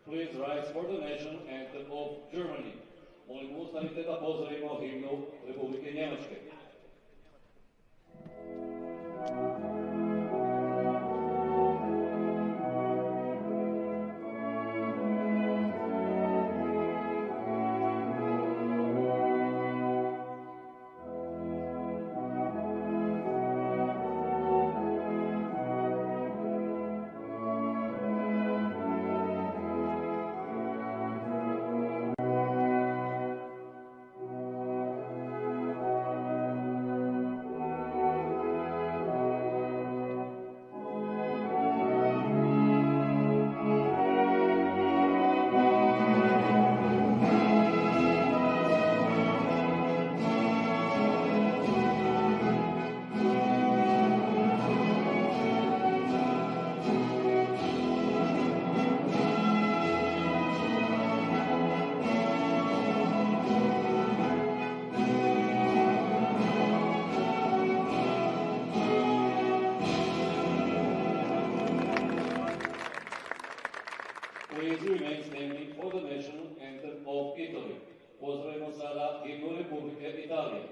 Please rise for the nation anthem of Germany. Molim ustanite da pozdravimo himnu Republike Njemačke. Please remain standing for the national anthem of Italy. Pozdravimo sada himnu Republike Italije.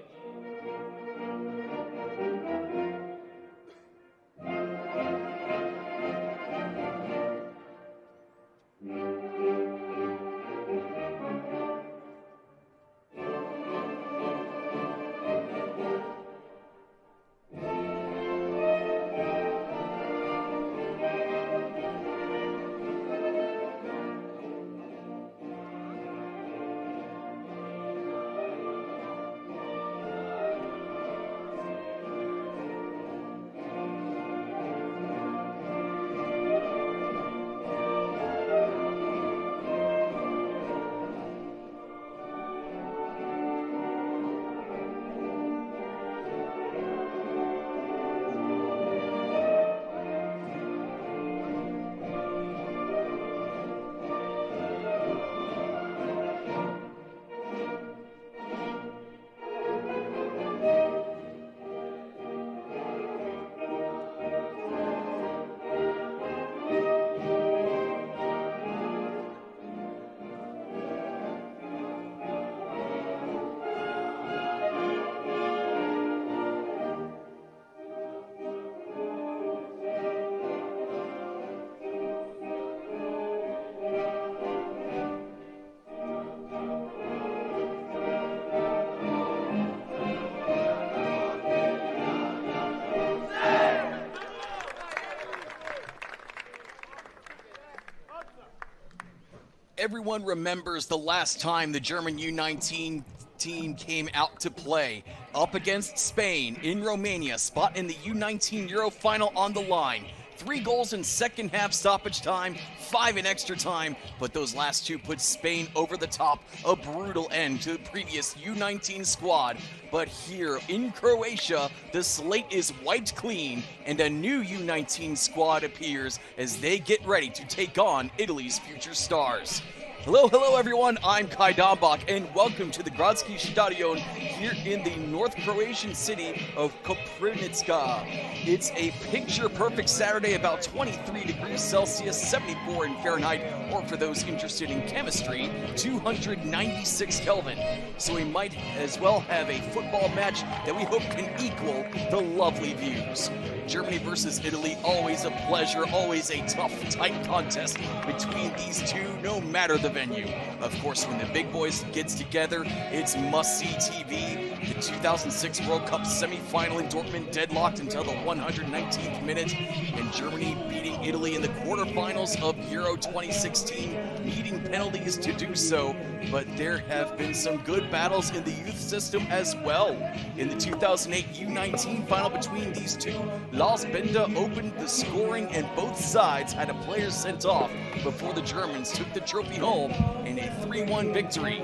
Everyone remembers the last time the German U19 team came out to play up against Spain in Romania, spot in the U19 Euro final on the line. 3 goals in second half stoppage time, 5 in extra time, but those last 2 put Spain over the top, a brutal end to the previous U19 squad. But here in Croatia, the slate is wiped clean and a new U19 squad appears as they get ready to take on Italy's future stars. Hello everyone, I'm Kai Dombach and welcome to the Gradski Stadion here in the North Croatian city of Koprivnica. It's a picture-perfect Saturday, about 23 degrees Celsius, 74 in Fahrenheit, or for those interested in chemistry, 296 Kelvin. So we might as well have a football match that we hope can equal the lovely views. Germany versus Italy, always a pleasure, always a tough, tight contest between these two, no matter the venue. Of course, when the big boys gets together, it's must-see TV. The 2006 World Cup semi-final in Dortmund deadlocked until the 119th minute, and Germany beating Italy in the quarterfinals of Euro 2016, needing penalties to do so. But there have been some good battles in the youth system as well. In the 2008 U19 final between these two, Lars Bender opened the scoring and both sides had a player sent off before the Germans took the trophy home in a 3-1 victory.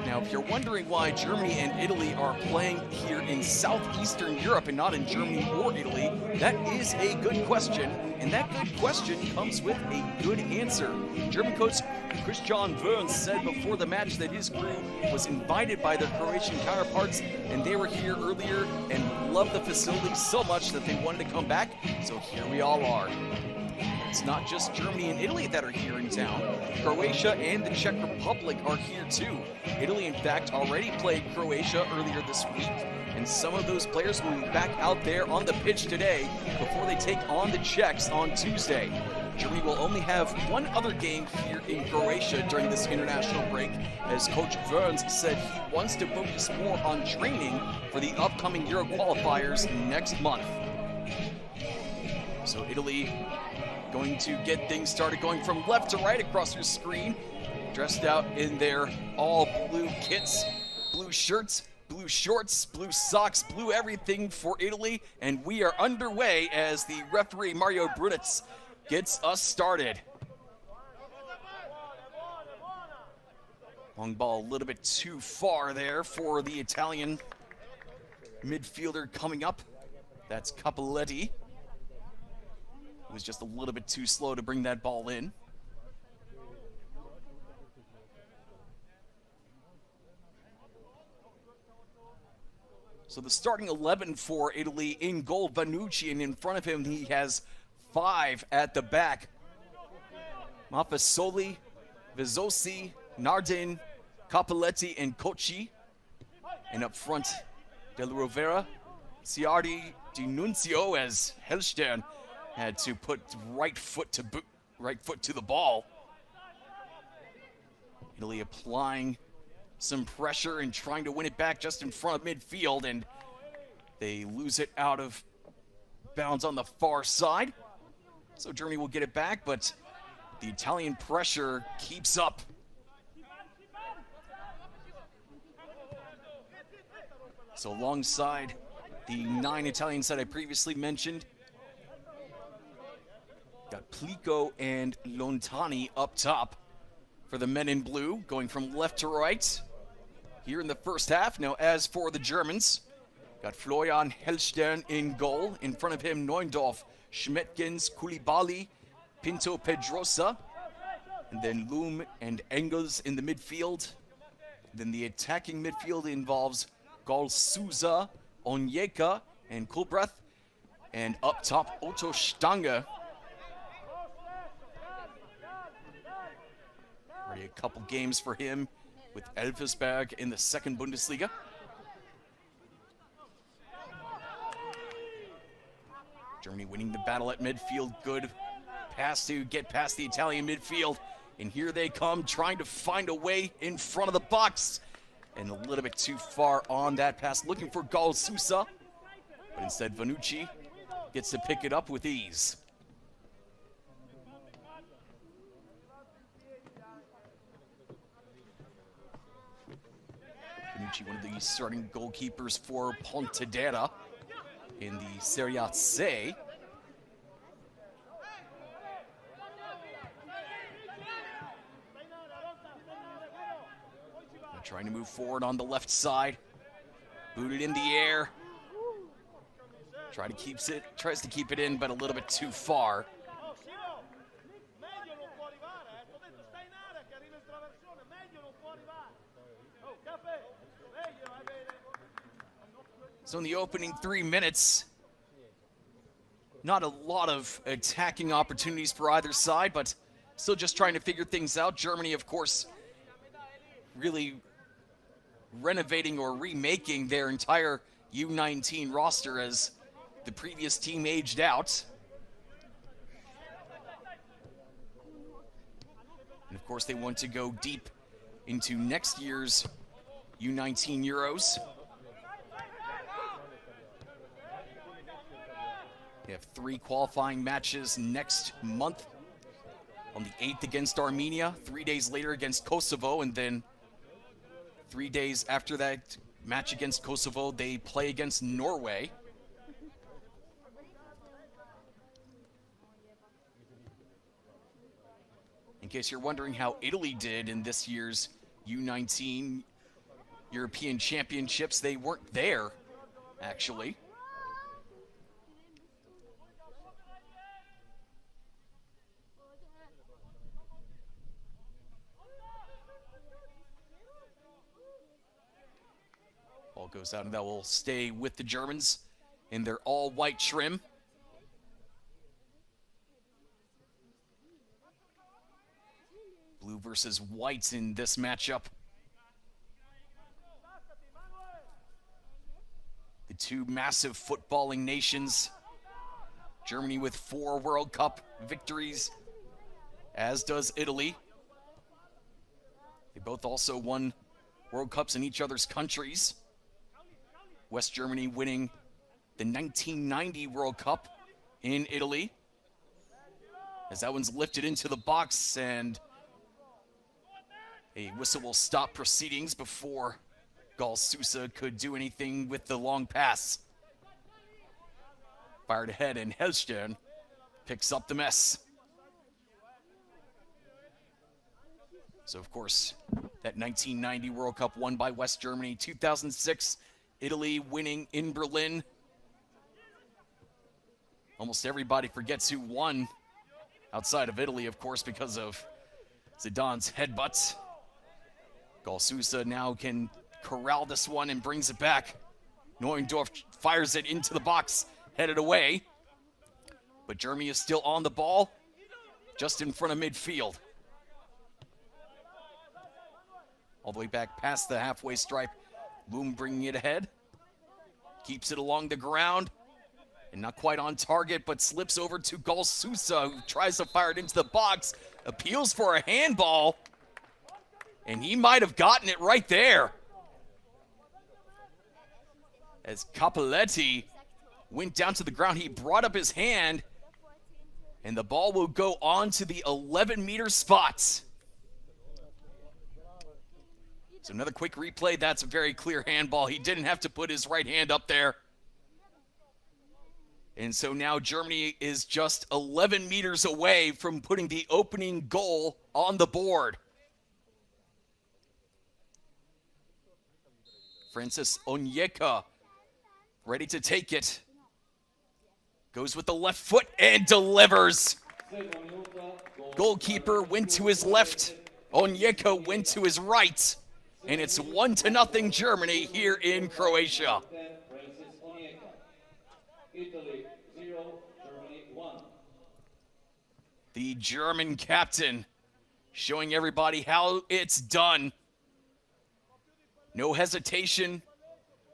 Now, if you're wondering why Germany and Italy are playing here in southeastern Europe and not in Germany or Italy, that is a good question, and that good question comes with a good answer. German coach Christian Wörns said before the match that his crew was invited by their Croatian counterparts, and they were here earlier and loved the facility so much that they wanted to come back, so here we all are. It's not just Germany and Italy that are here in town. Croatia and the Czech Republic are here too. Italy, in fact, already played Croatia earlier this week, and some of those players will be back out there on the pitch today before they take on the Czechs on Tuesday. Germany will only have one other game here in Croatia during this international break, as Coach Verns said he wants to focus more on training for the upcoming Euro qualifiers next month. So Italy going to get things started going from left to right across your screen, dressed out in their all blue kits, blue shirts, blue shorts, blue socks, blue everything for Italy, and we are underway as the referee Mario Brunitz gets us started. Long ball a little bit too far there for the Italian midfielder coming up. That's Cappelletti. He was just a little bit too slow to bring that ball in. So the starting 11 for Italy: in goal, Vanucci, and in front of him he has 5 at the back. Mafasoli, Vizzosi, Nardin, Cappelletti, and Cocci. And up front, Del Rovera, Ciardi, Di Nunzio, as Hellstern had to put right foot to the ball. Italy applying some pressure and trying to win it back just in front of midfield, and they lose it out of bounds on the far side. So Germany will get it back, but the Italian pressure keeps up. So alongside the 9 Italians that I previously mentioned, got Plico and Lontani up top for the men in blue, going from left to right here in the first half. Now, as for the Germans, got Florian Hellstern in goal. In front of him, Neundorf, Schmetkins, Koulibaly, Pinto Pedrosa, and then Loom and Engels in the midfield. Then the attacking midfield involves Gal Souza, Onyeka, and Kulbrath. And up top, Otto Stange. Already a couple games for him with Elversberg in the second Bundesliga. Germany winning the battle at midfield. Good pass to get past the Italian midfield. And here they come, trying to find a way in front of the box. And a little bit too far on that pass, looking for Gal Souza. But instead, Vanucci gets to pick it up with ease. Vanucci, one of the starting goalkeepers for Pontedera in the Serie C. Trying to move forward on the left side. Booted in the air. Tries to keep it in, but a little bit too far. So in the opening 3 minutes, not a lot of attacking opportunities for either side, but still just trying to figure things out. Germany, of course, really renovating or remaking their entire U19 roster as the previous team aged out. And of course, they want to go deep into next year's U19 Euros. They have 3 qualifying matches next month. On the 8th against Armenia, 3 days later against Kosovo, and then 3 days after that match against Kosovo, they play against Norway. In case you're wondering how Italy did in this year's U19 European Championships, they weren't there, actually. Ball goes out, and that will stay with the Germans in their all-white trim. versus white in this matchup. The two massive footballing nations. Germany with 4 World Cup victories, as does Italy. They both also won World Cups in each other's countries. West Germany winning the 1990 World Cup in Italy, as that one's lifted into the box, and a whistle will stop proceedings before Gall Sousa could do anything with the long pass. Fired ahead, and Hellstern picks up the mess. So, of course, that 1990 World Cup won by West Germany. 2006, Italy winning in Berlin. Almost everybody forgets who won outside of Italy, of course, because of Zidane's headbutts. Gall Sousa now can corral this one and brings it back. Neuendorf fires it into the box, headed away. But Germany is still on the ball, just in front of midfield. All the way back past the halfway stripe. Loom bringing it ahead. Keeps it along the ground. And not quite on target, but slips over to Gall Sousa, who tries to fire it into the box. Appeals for a handball. And he might have gotten it right there, as Cappelletti went down to the ground. He brought up his hand, and the ball will go on to the 11-meter spot. So another quick replay. That's a very clear handball. He didn't have to put his right hand up there. And so now Germany is just 11 meters away from putting the opening goal on the board. Francis Onyeka ready to take it. Goes with the left foot and delivers. Goalkeeper went to his left. Onyeka went to his right. And it's 1-0 Germany here in Croatia. The German captain showing everybody how it's done. No hesitation,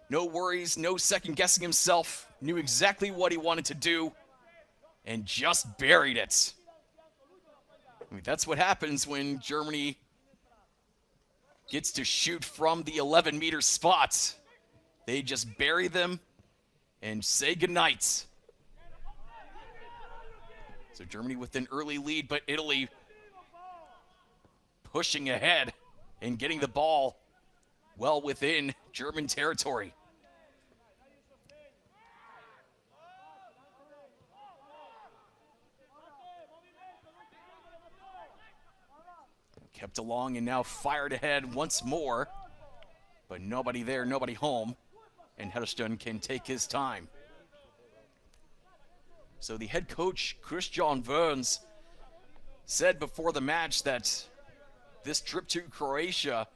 no worries, no second guessing himself. Knew exactly what he wanted to do and just buried it. I mean, that's what happens when Germany gets to shoot from the 11-meter spot. They just bury them and say goodnight. So Germany with an early lead, but Italy pushing ahead and getting the ball well within German territory. Kept along and now fired ahead once more, but nobody there, nobody home, and Hellstern can take his time. So the head coach, Christian Wörns, said before the match that this trip to Croatia,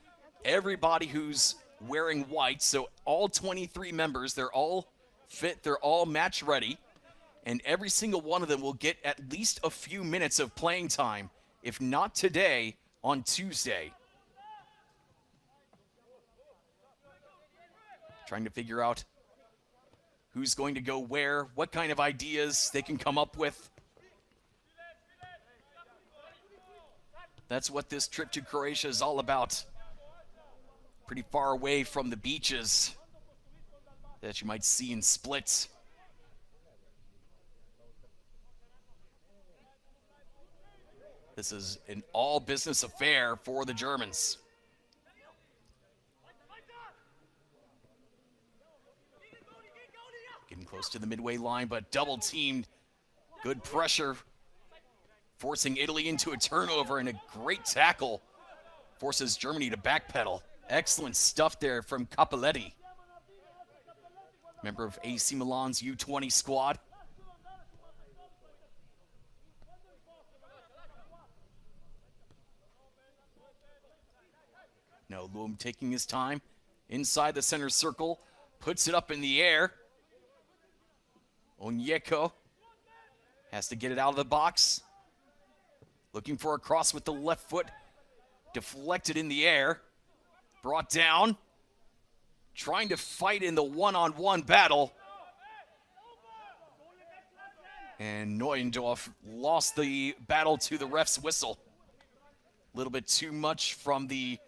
everybody who's wearing white, so all 23 members, they're all fit, they're all match ready, and every single one of them will get at least a few minutes of playing time, if not today, on Tuesday. Trying to figure out who's going to go where, what kind of ideas they can come up with. That's what this trip to Croatia is all about. Pretty far away from the beaches that you might see in Split. This is an all-business affair for the Germans. Getting close to the midway line, but double-teamed. Good pressure, forcing Italy into a turnover, and a great tackle forces Germany to backpedal. Excellent stuff there from Cappelletti, member of AC Milan's U20 squad. Now Loom taking his time inside the center circle, puts it up in the air. Onyeka has to get it out of the box. Looking for a cross with the left foot. Deflected in the air. Brought down. Trying to fight in the one-on-one battle. And Neuendorf lost the battle to the ref's whistle. A little bit too much from the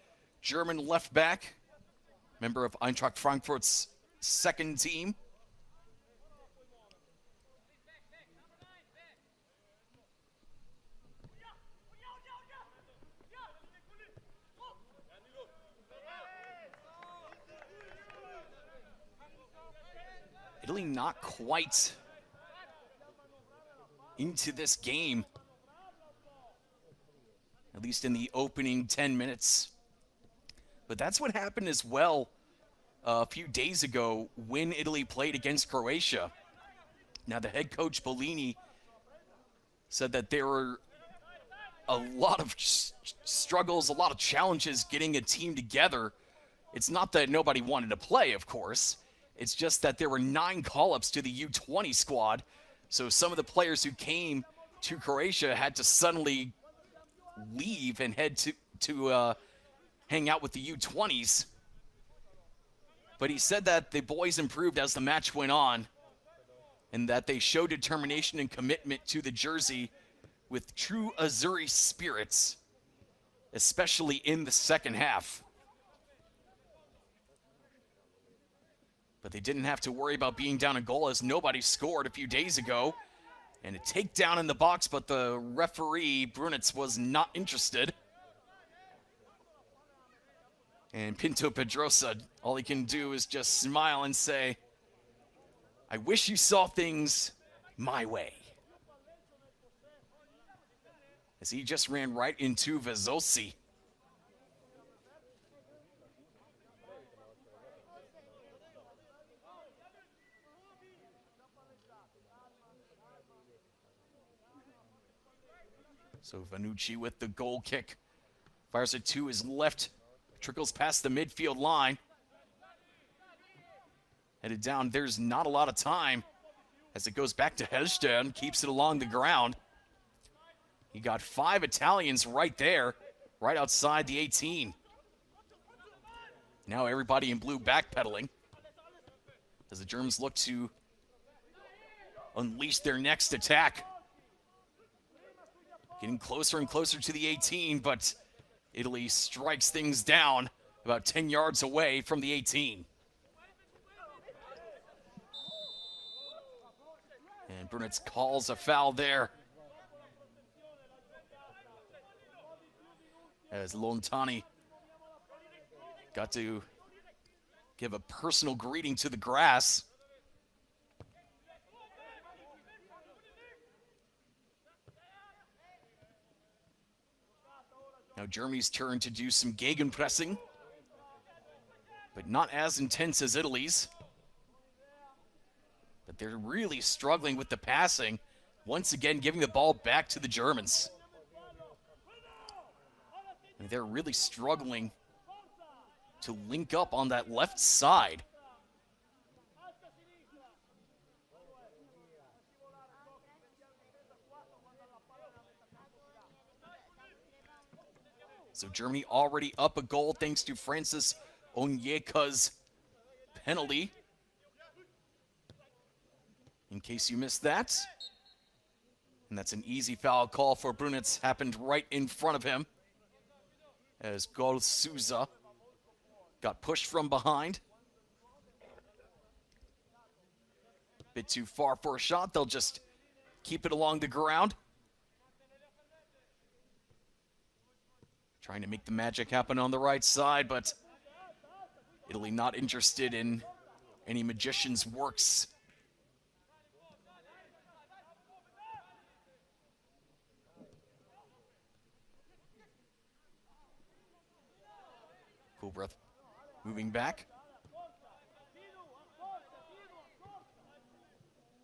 German left back, member of Eintracht Frankfurt's second team. Italy not quite into this game, at least in the opening 10 minutes. But that's what happened as well a few days ago when Italy played against Croatia. Now, the head coach Bellini said that there were a lot of struggles, a lot of challenges getting a team together. It's not that nobody wanted to play, of course. It's just that there were 9 call-ups to the U20 squad. So some of the players who came to Croatia had to suddenly leave and head to hang out with the U20s. But he said that the boys improved as the match went on and that they showed determination and commitment to the jersey with true Azzurri spirits, especially in the second half. But they didn't have to worry about being down a goal as nobody scored a few days ago. And a takedown in the box, but the referee, Brunitz, was not interested. And Pinto Pedrosa, all he can do is just smile and say, I wish you saw things my way. As he just ran right into Vezzosi. So Vanucci with the goal kick. Fires it to his left. Trickles past the midfield line. Headed down. There's not a lot of time as it goes back to Hellstern. Keeps it along the ground. He got 5 Italians right there. Right outside the 18. Now everybody in blue backpedaling. As the Germans look to unleash their next attack. Getting closer and closer to the 18, but Italy strikes things down about 10 yards away from the 18. And Brunitz calls a foul there. As Lontani got to give a personal greeting to the grass. Now Germany's turn to do some gegenpressing, but not as intense as Italy's. But they're really struggling with the passing, once again giving the ball back to the Germans. And they're really struggling to link up on that left side. So Germany already up a goal thanks to Francis Onyeka's penalty. In case you missed that. And that's an easy foul call for Brunitz. Happened right in front of him. As Gol Souza got pushed from behind. Bit too far for a shot. They'll just keep it along the ground. Trying to make the magic happen on the right side, but Italy not interested in any magician's works. Kubreth moving back.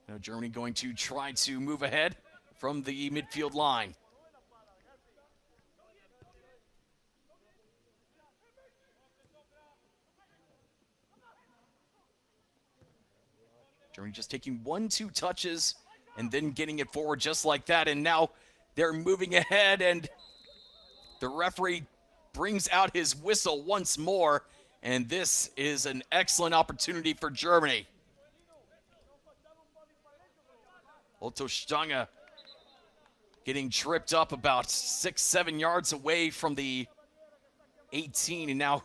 Now Germany going to try to move ahead from the midfield line. Germany just taking 1-2 touches and then getting it forward just like that. And now they're moving ahead, and the referee brings out his whistle once more, and this is an excellent opportunity for Germany. Otto Stange getting tripped up about 6-7 yards away from the 18, and now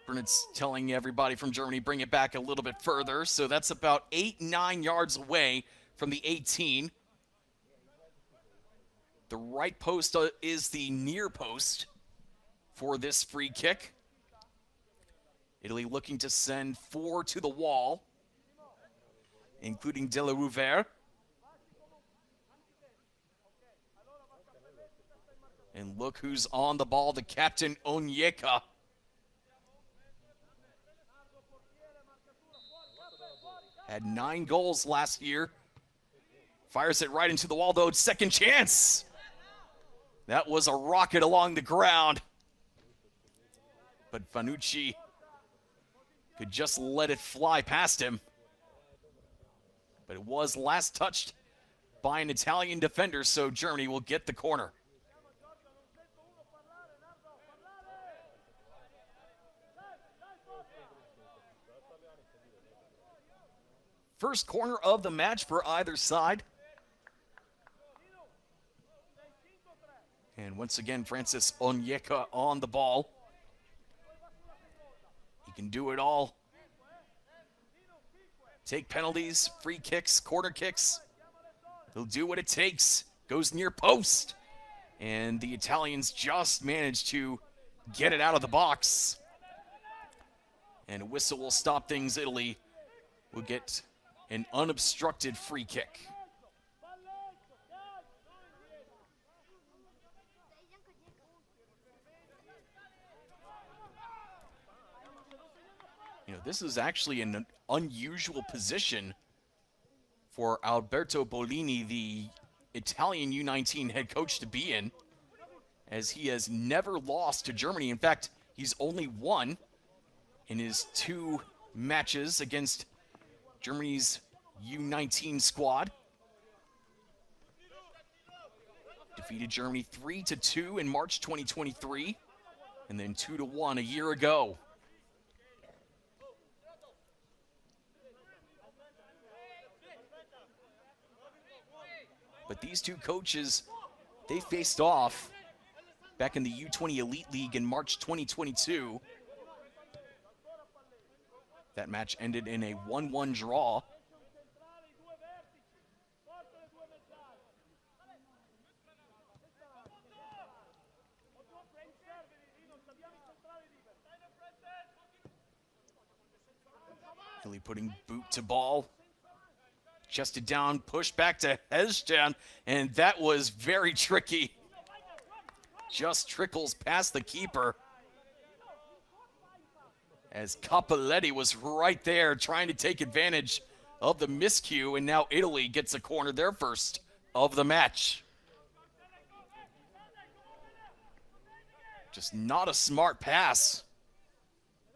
Brunet's telling everybody from Germany, bring it back a little bit further. So that's about 8-9 yards away from the 18. The right post is the near post for this free kick. Italy looking to send 4 to the wall, including De La Rouvière. And look who's on the ball, the captain, Onyeka. Had 9 goals last year. Fires it right into the wall, though. Second chance. That was a rocket along the ground. But Vanucci could just let it fly past him. But it was last touched by an Italian defender, so Germany will get the corner. First corner of the match for either side. And once again, Francis Onyeka on the ball. He can do it all. Take penalties, free kicks, corner kicks. He'll do what it takes. Goes near post. And the Italians just managed to get it out of the box. And a whistle will stop things. Italy will get an unobstructed free kick. You know, this is actually an unusual position for Alberto Bolini, the Italian U19 head coach, to be in, as he has never lost to Germany. In fact, he's only won in his 2 matches against Germany's U19 squad. Defeated Germany 3-2 in March 2023, and then 2-1 a year ago. But these 2 coaches, they faced off back in the U20 Elite League in March 2022. That match ended in a 1-1 draw. Italy putting boot to ball. Chested down, pushed back to Hezjan, and that was very tricky. Just trickles past the keeper, as Cappelletti was right there trying to take advantage of the miscue, and now Italy gets a corner, their first of the match. Just not a smart pass.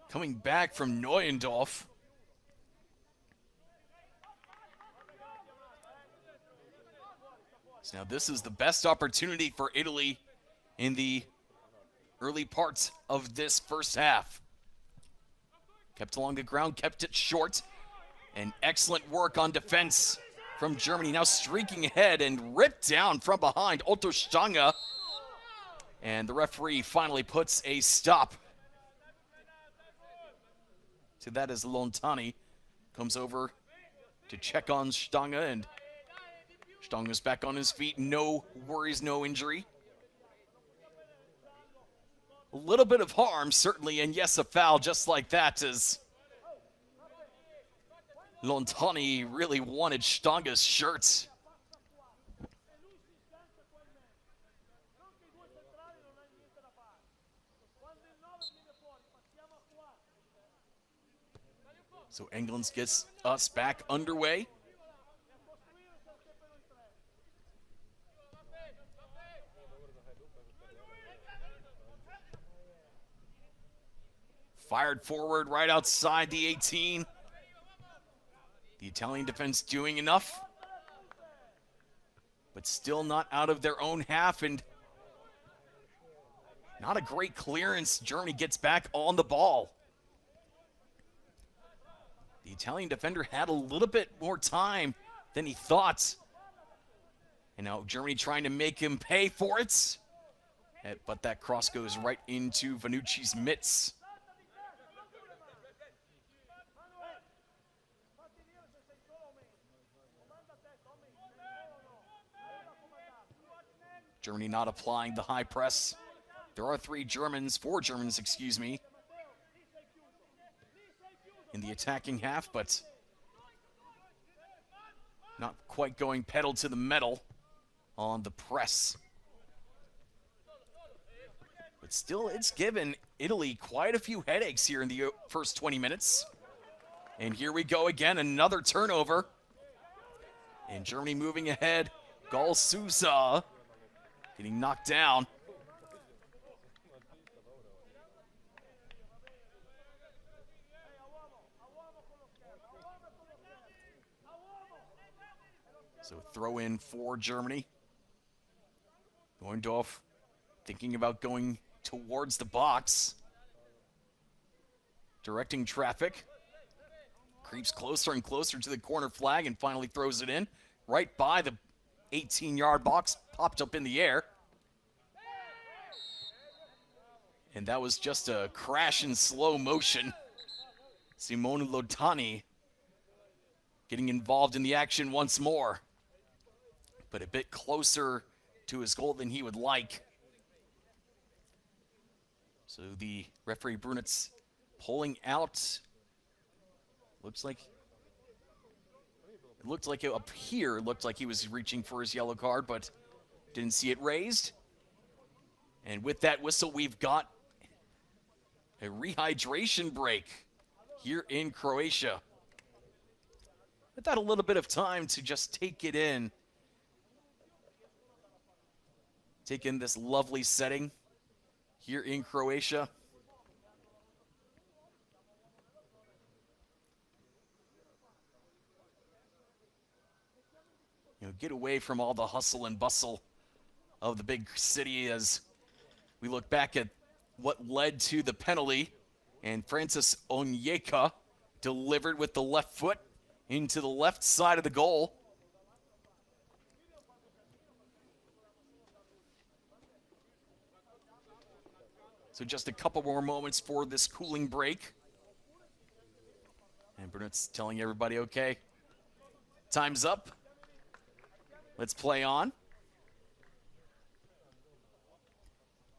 Coming back from Neuendorf. So now this is the best opportunity for Italy in the early parts of this first half. Kept along the ground, kept it short, and excellent work on defense from Germany. Now streaking ahead and ripped down from behind, Otto Stange. And the referee finally puts a stop to that as Lontani comes over to check on Stange, and Stange's back on his feet. No worries, no injury. A little bit of harm, certainly, and yes, a foul just like that, as Lontani really wanted Stange's shirt. So England gets us back underway. Fired forward right outside the 18. The Italian defense doing enough, but still not out of their own half. And Not a great clearance. Germany gets back on the ball. The Italian defender had a little bit more time than he thought. And now Germany trying to make him pay for it. But that cross goes right into Vanucci's mitts. Germany not applying the high press. There are four Germans, excuse me, in the attacking half, but not quite going pedal to the metal on the press. But still, it's given Italy quite a few headaches here in the first 20 minutes. And here we go again, another turnover. And Germany moving ahead. Gol Sousa getting knocked down. So throw in for Germany. Goindorf thinking about going towards the box. Directing traffic. Creeps closer and closer to the corner flag and finally throws it in. Right by the 18-yard box, popped up in the air. And that was just a crash in slow motion. Simone Lotani getting involved in the action once more, but a bit closer to his goal than he would like. So the referee Brunitz pulling out. Looked like it up here. Looked like he was reaching for his yellow card, but didn't see it raised. And with that whistle, we've got a rehydration break here in Croatia. With that, a little bit of time to just take it in. Take in this lovely setting here in Croatia. You know, get away from all the hustle and bustle of the big city as we look back at what led to the penalty. And Francis Onyeka delivered with the left foot into the left side of the goal. So just a couple more moments for this cooling break. And Brunet's telling everybody, okay, time's up. Let's play on.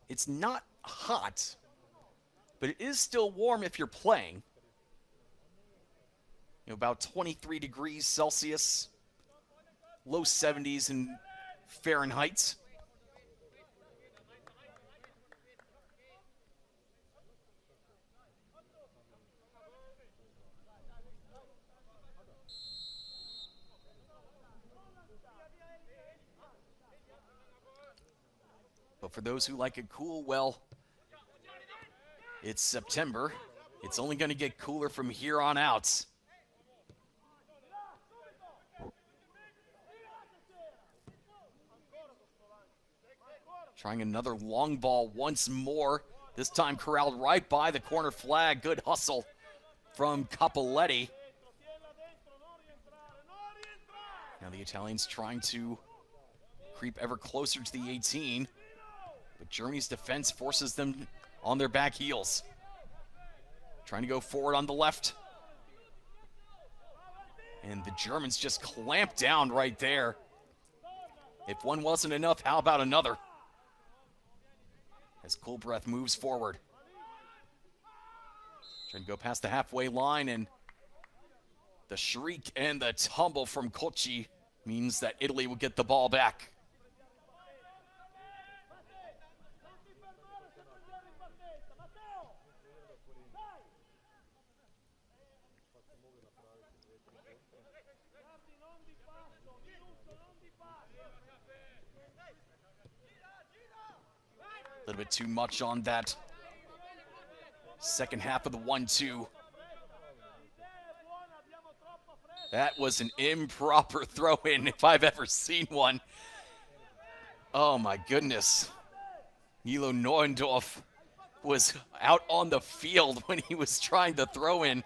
It's not hot, but it is still warm if you're playing. You know, about 23 degrees Celsius, low 70s in Fahrenheit. But for those who like it cool, well, it's September. It's only going to get cooler from here on out. Trying another long ball once more. This time corralled right by the corner flag. Good hustle from Cappelletti. Now the Italians trying to creep ever closer to the 18. But Germany's defense forces them on their back heels. Trying to go forward on the left. And the Germans just clamp down right there. If one wasn't enough, how about another? As Cool Breath moves forward. Trying to go past the halfway line, and the shriek and the tumble from Cocci means that Italy will get the ball back. A little bit too much on that second half of the 1-2. That was an improper throw-in if I've ever seen one. Oh my goodness. Milo Neuendorf was out on the field when he was trying to throw in.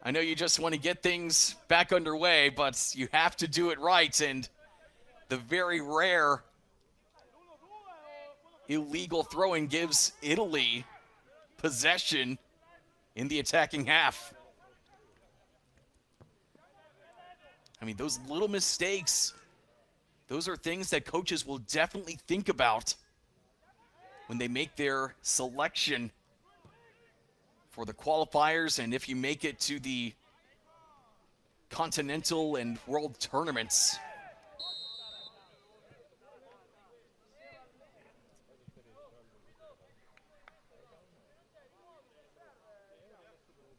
I know you just want to get things back underway, but you have to do it right, and the very rare illegal throw-in gives Italy possession in the attacking half. I mean, those little mistakes, those are things that coaches will definitely think about when they make their selection for the qualifiers, and if you make it to the continental and world tournaments.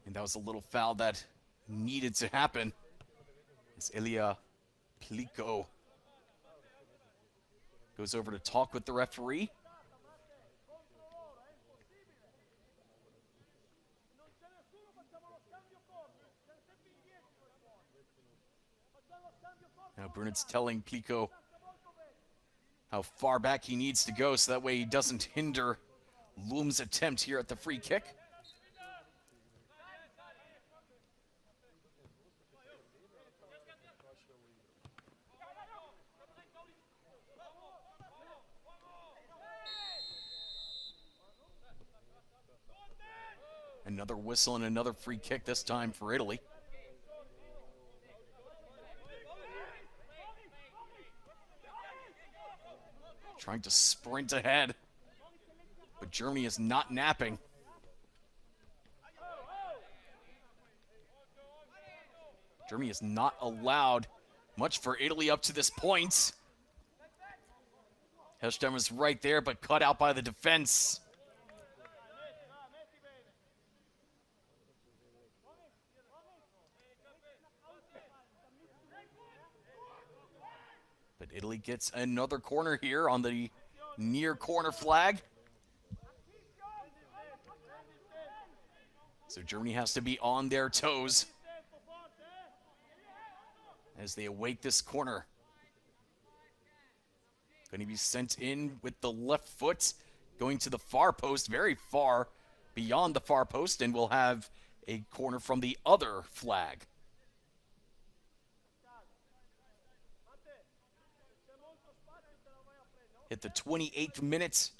And that was a little foul that needed to happen. As Ilya Pliko goes over to talk with the referee. Now Brunet's telling Pliko how far back he needs to go so that way he doesn't hinder Loom's attempt here at the free kick. Another whistle and another free kick, this time for Italy. Trying to sprint ahead, but Germany is not napping. Germany has not allowed much for Italy up to this point. Hellstein was right there, but cut out by the defense. But Italy gets another corner here on the near corner flag. So Germany has to be on their toes as they await this corner. Going to be sent in with the left foot, going to the far post, very far beyond the far post, and we'll have a corner from the other flag. At the 28th minute,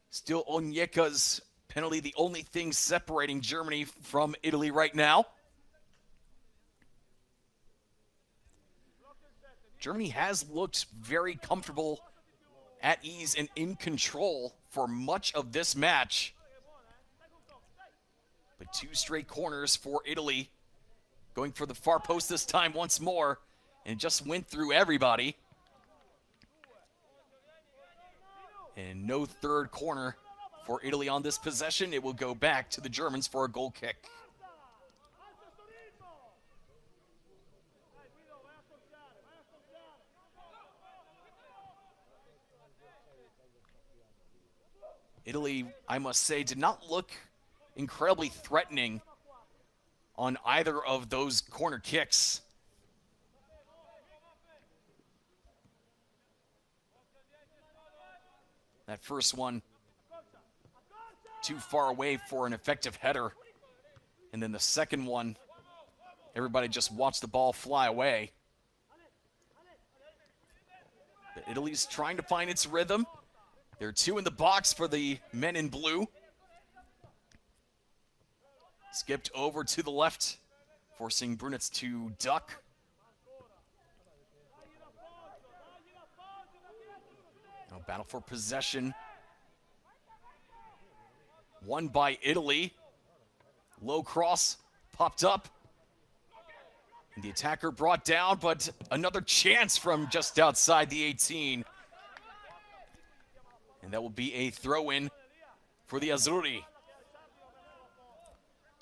still Onyeka's penalty, the only thing separating Germany from Italy right now. Germany has looked very comfortable, at ease, and in control for much of this match. But two straight corners for Italy, going for the far post this time once more, and just went through everybody. And no third corner for Italy on this possession. It will go back to the Germans for a goal kick. Italy, I must say, did not look incredibly threatening on either of those corner kicks. That first one, too far away for an effective header. And then the second one, everybody just watched the ball fly away. But Italy's trying to find its rhythm. There are two in the box for the men in blue. Skipped over to the left, forcing Brunetz to duck. Now battle for possession. Won by Italy. Low cross popped up. And the attacker brought down, but another chance from just outside the 18. And that will be a throw-in for the Azzurri.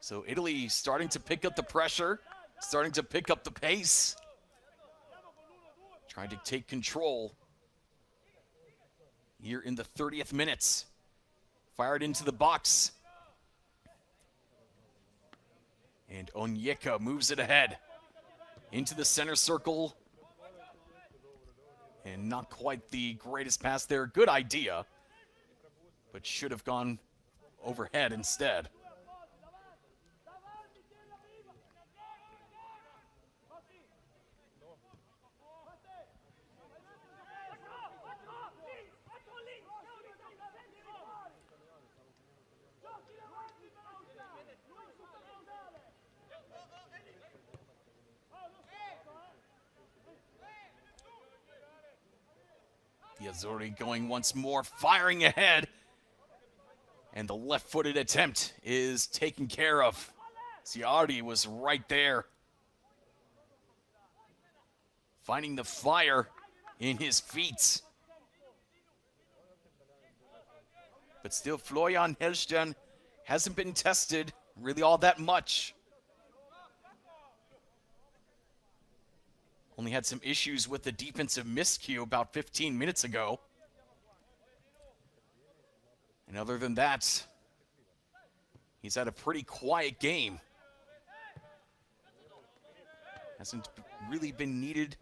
So Italy starting to pick up the pressure, starting to pick up the pace. Trying to take control here in the 30th minute. Fired into the box. And Onyeka moves it ahead. Into the center circle. And not quite the greatest pass there. Good idea, but should have gone overhead instead. The Azzurri going once more, firing ahead. And the left-footed attempt is taken care of. Ciardi was right there, finding the fire in his feet. But still, Florian Hellstern hasn't been tested really all that much. Only had some issues with the defensive miscue about 15 minutes ago. And other than that, he's had a pretty quiet game. Hasn't really been needed.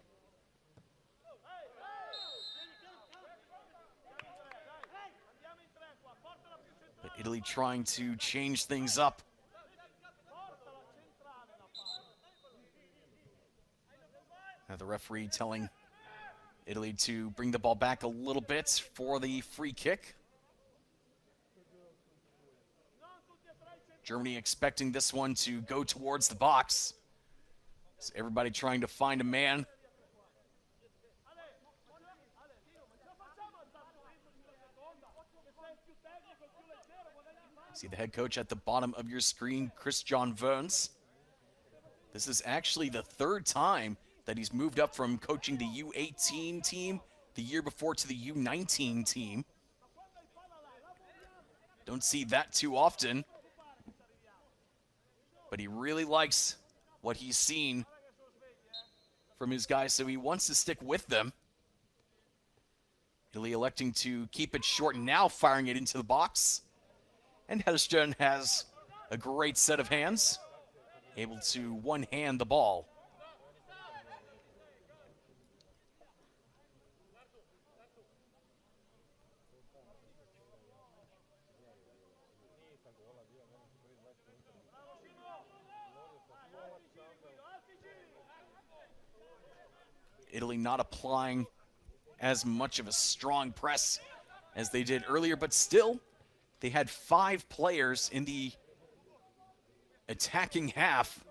But Italy trying to change things up. Now the referee telling Italy to bring the ball back a little bit for the free kick. Germany expecting this one to go towards the box. So everybody trying to find a man. See the head coach at the bottom of your screen, Christian Wörns. This is actually the third time that he's moved up from coaching the U18 team the year before to the U19 team. Don't see that too often. But he really likes what he's seen from his guys, so he wants to stick with them. Italy electing to keep it short and now firing it into the box. And Hellstern has a great set of hands, able to one-hand the ball. Italy not applying as much of a strong press as they did earlier, but still, they had 5 players in the attacking half.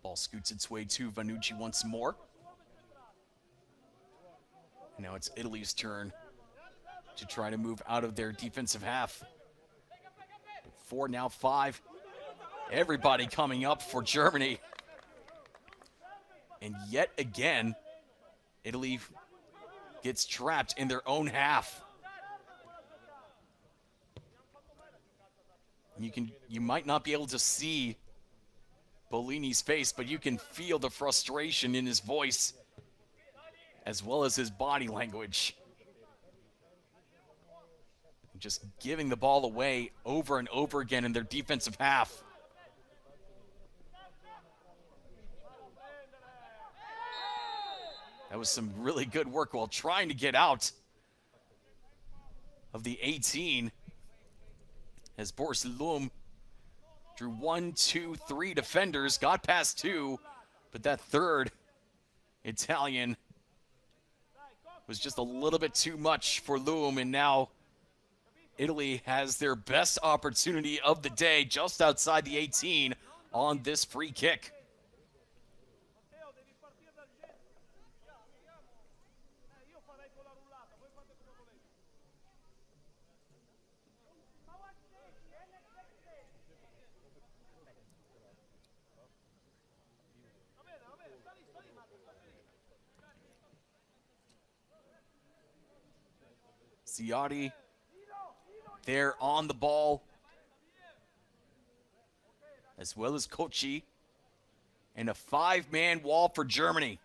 Ball scoots its way to Vanucci once more. Now it's Italy's turn to try to move out of their defensive half. 4, now 5. Everybody coming up for Germany. And yet again, Italy gets trapped in their own half. You might not be able to see Bolini's face, but you can feel the frustration in his voice as well as his body language. Just giving the ball away over and over again in their defensive half. That was some really good work while trying to get out of the 18 as Boris Lum drew 1, 2, 3 defenders, got past 2, but that third Italian was just a little bit too much for Lum, and now Italy has their best opportunity of the day just outside the 18 on this free kick. Ciardi there on the ball, as well as Kochi. and a 5-man wall for Germany.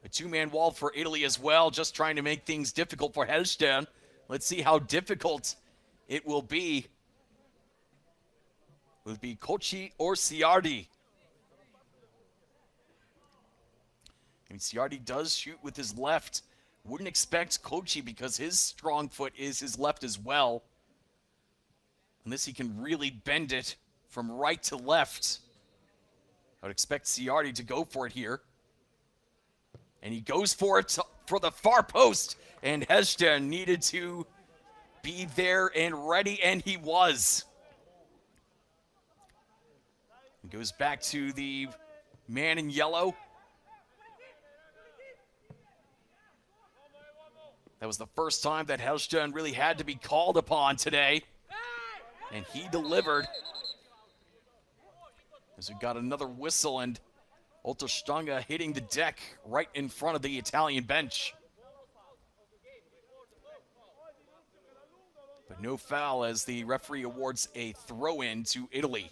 A 2-man wall for Italy as well, just trying to make things difficult for Hellstern. Let's see how difficult it will be. Will it be Kochi or Ciardi? I mean, Ciardi does shoot with his left. Wouldn't expect Kochi because his strong foot is his left as well. Unless he can really bend it from right to left. I would expect Ciardi to go for it here. And he goes for it for the far post. And Hellstern needed to be there and ready, and he was. He goes back to the man in yellow. That was the first time that Hellstern really had to be called upon today. And he delivered. As we got another whistle, and Otto Stange hitting the deck right in front of the Italian bench. But no foul as the referee awards a throw-in to Italy.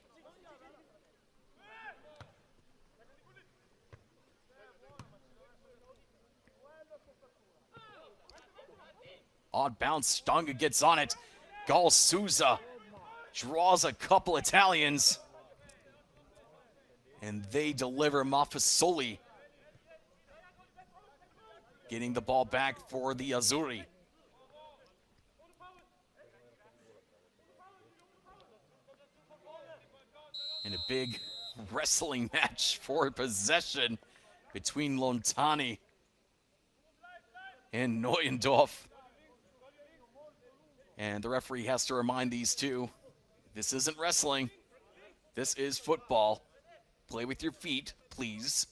Odd bounce, Stange gets on it. Gal Souza draws a couple Italians. And they deliver. Mafasoli getting the ball back for the Azzurri. In a big wrestling match for possession between Lontani and Neuendorf. And the referee has to remind these two, this isn't wrestling, this is football. Play with your feet, please.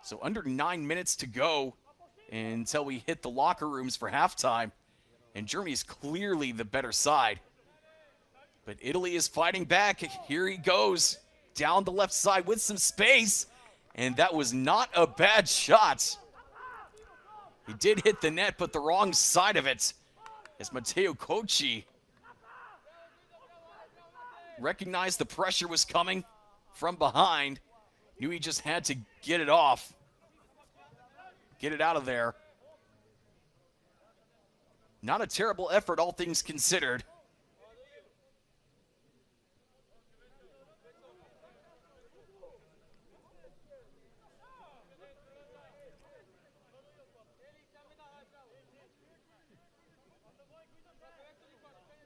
So under 9 minutes to go until we hit the locker rooms for halftime. And Germany's clearly the better side. But Italy is fighting back. Here he goes down the left side with some space. And that was not a bad shot. He did hit the net, but the wrong side of it. As Matteo Kochi recognized the pressure was coming from behind. Knew he just had to get it off. Get it out of there. Not a terrible effort, all things considered.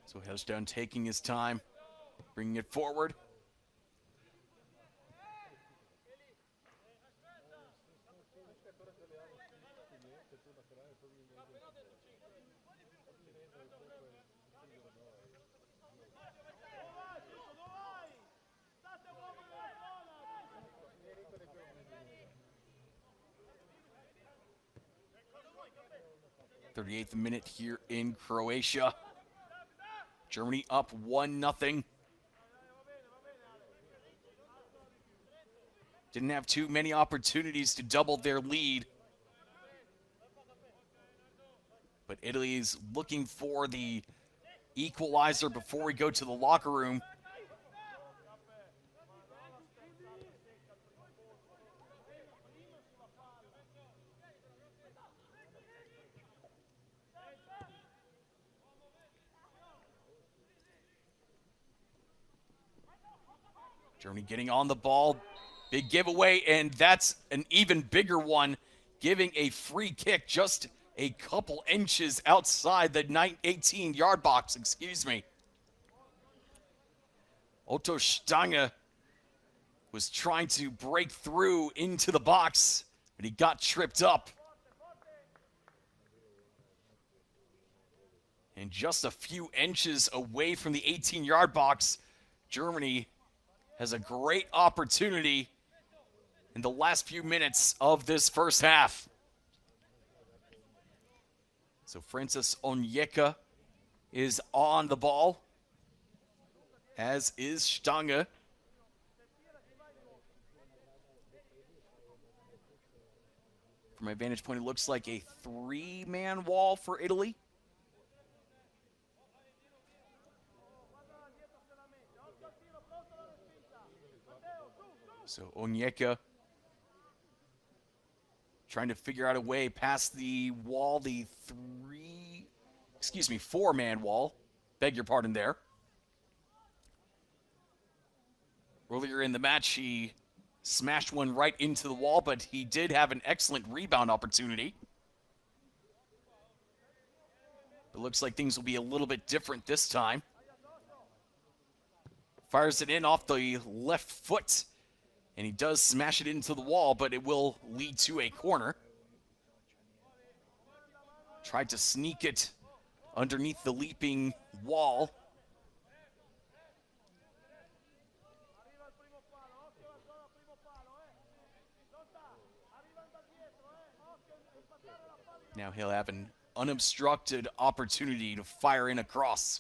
So Hellstern taking his time, bringing it forward. .38th minute here in Croatia. Germany up 1-0. Didn't have too many opportunities to double their lead. But Italy's looking for the equalizer before we go to the locker room. Germany getting on the ball. Big giveaway, and that's an even bigger one, giving a free kick just a couple inches outside the 18-yard box, excuse me. Otto Stange was trying to break through into the box, but he got tripped up. And just a few inches away from the 18-yard box, Germany has a great opportunity in the last few minutes of this first half. So Francis Onyeka is on the ball, as is Stange. From my vantage point, it looks like a 3-man wall for Italy. So Onyeka trying to figure out a way past the wall, the 4-man wall. Beg your pardon there. Earlier in the match, he smashed one right into the wall, but he did have an excellent rebound opportunity. It looks like things will be a little bit different this time. Fires it in off the left foot, and he does smash it into the wall, but it will lead to a corner. Tried to sneak it underneath the leaping wall. Now he'll have an unobstructed opportunity to fire in across.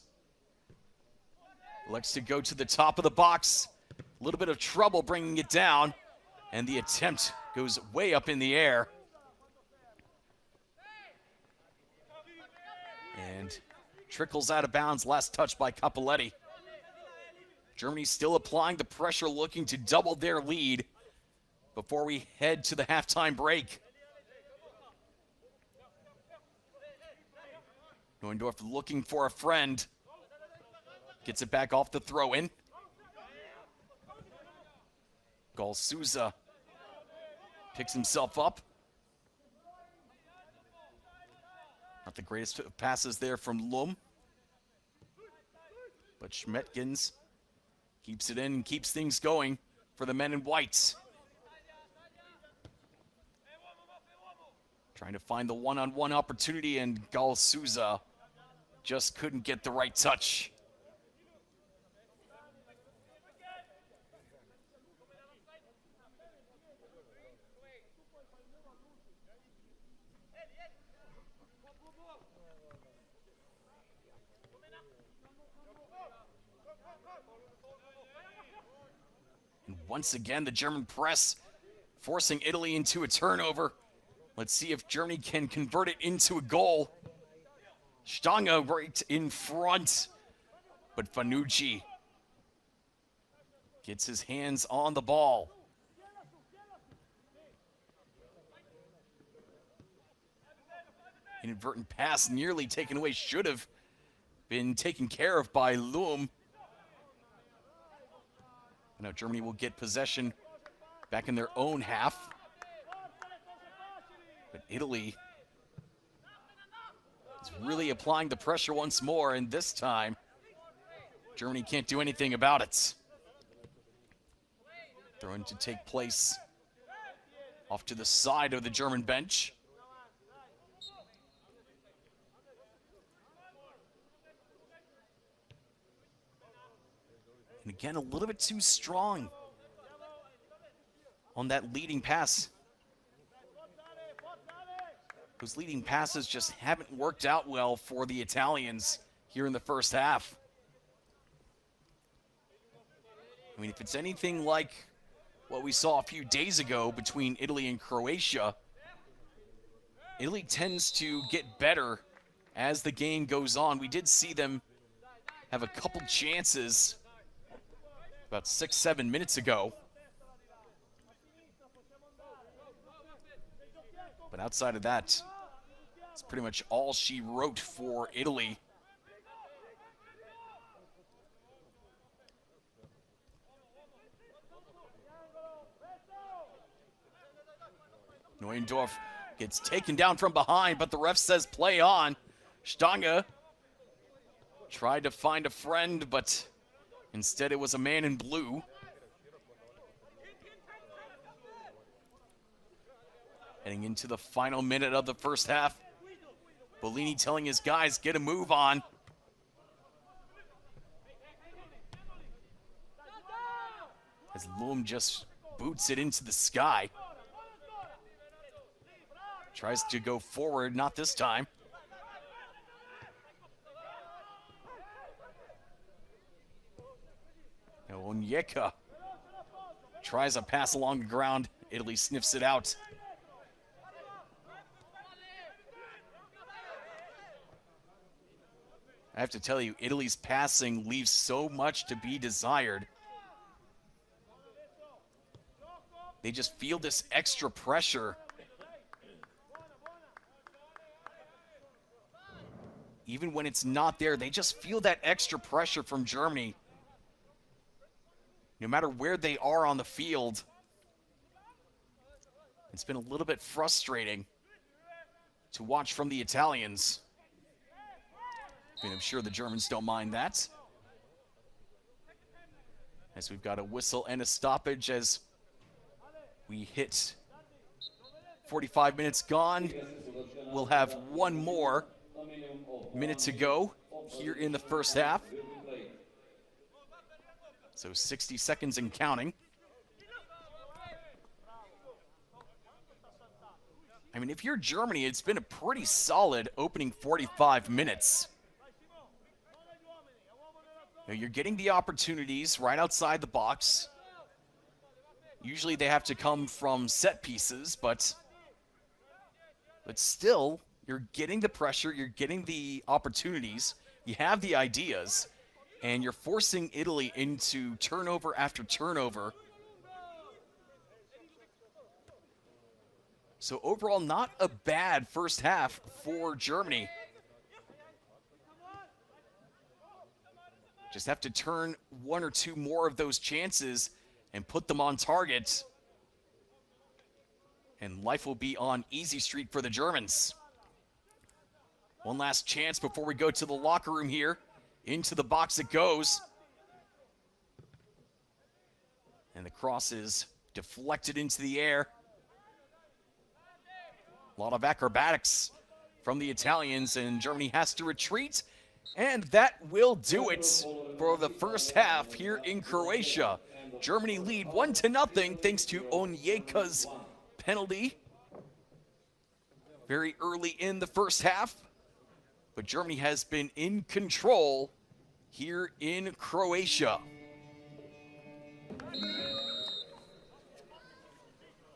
Elects to go to the top of the box. A little bit of trouble bringing it down, and the attempt goes way up in the air. And trickles out of bounds, last touch by Cappelletti. Germany still applying the pressure, looking to double their lead before we head to the halftime break. Neuendorf looking for a friend. Gets it back off the throw-in. Souza picks himself up. Not the greatest passes there from Lum. But Schmetkins keeps it in and keeps things going for the men in white. Trying to find the one-on-one opportunity, and Souza just couldn't get the right touch. And once again, the German press forcing Italy into a turnover. Let's see if Germany can convert it into a goal. Stange right in front, but Fanucci gets his hands on the ball. Inadvertent pass nearly taken away, should have been taken care of by Lum. Now Germany will get possession back in their own half. But Italy is really applying the pressure once more, and this time, Germany can't do anything about it. Throwing to take place off to the side of the German bench. And again, a little bit too strong on that leading pass. Those leading passes just haven't worked out well for the Italians here in the first half. I mean, if it's anything like what we saw a few days ago between Italy and Croatia, Italy tends to get better as the game goes on. We did see them have a couple chances about 6-7 minutes ago. But outside of that, it's pretty much all she wrote for Italy. Neuendorf gets taken down from behind, but the ref says play on. Stange tried to find a friend, but instead it was a man in blue. Heading into the final minute of the first half. Bellini telling his guys, get a move on. As Lum just boots it into the sky. Tries to go forward, not this time. Now Onyeka tries a pass along the ground. Italy sniffs it out. I have to tell you, Italy's passing leaves so much to be desired. They just feel this extra pressure. Even when it's not there, they just feel that extra pressure from Germany. No matter where they are on the field. It's been a little bit frustrating to watch from the Italians. I mean, I'm sure the Germans don't mind that. As we've got a whistle and a stoppage as we hit 45 minutes gone. We'll have one more minute to go here in the first half. So 60 seconds and counting. I mean, if you're Germany, it's been a pretty solid opening 45 minutes. You know, you're getting the opportunities right outside the box. Usually they have to come from set pieces, but still, you're getting the pressure, you're getting the opportunities, you have the ideas, and you're forcing Italy into turnover after turnover. So overall, not a bad first half for Germany. Just have to turn one or two more of those chances and put them on target. And life will be on easy street for the Germans. One last chance before we go to the locker room here. Into the box it goes. And the cross is deflected into the air. A lot of acrobatics from the Italians, and Germany has to retreat. And that will do it for the first half here in Croatia. Germany lead 1-0 thanks to Onyeka's penalty very early in the first half. But Germany has been in control here in Croatia.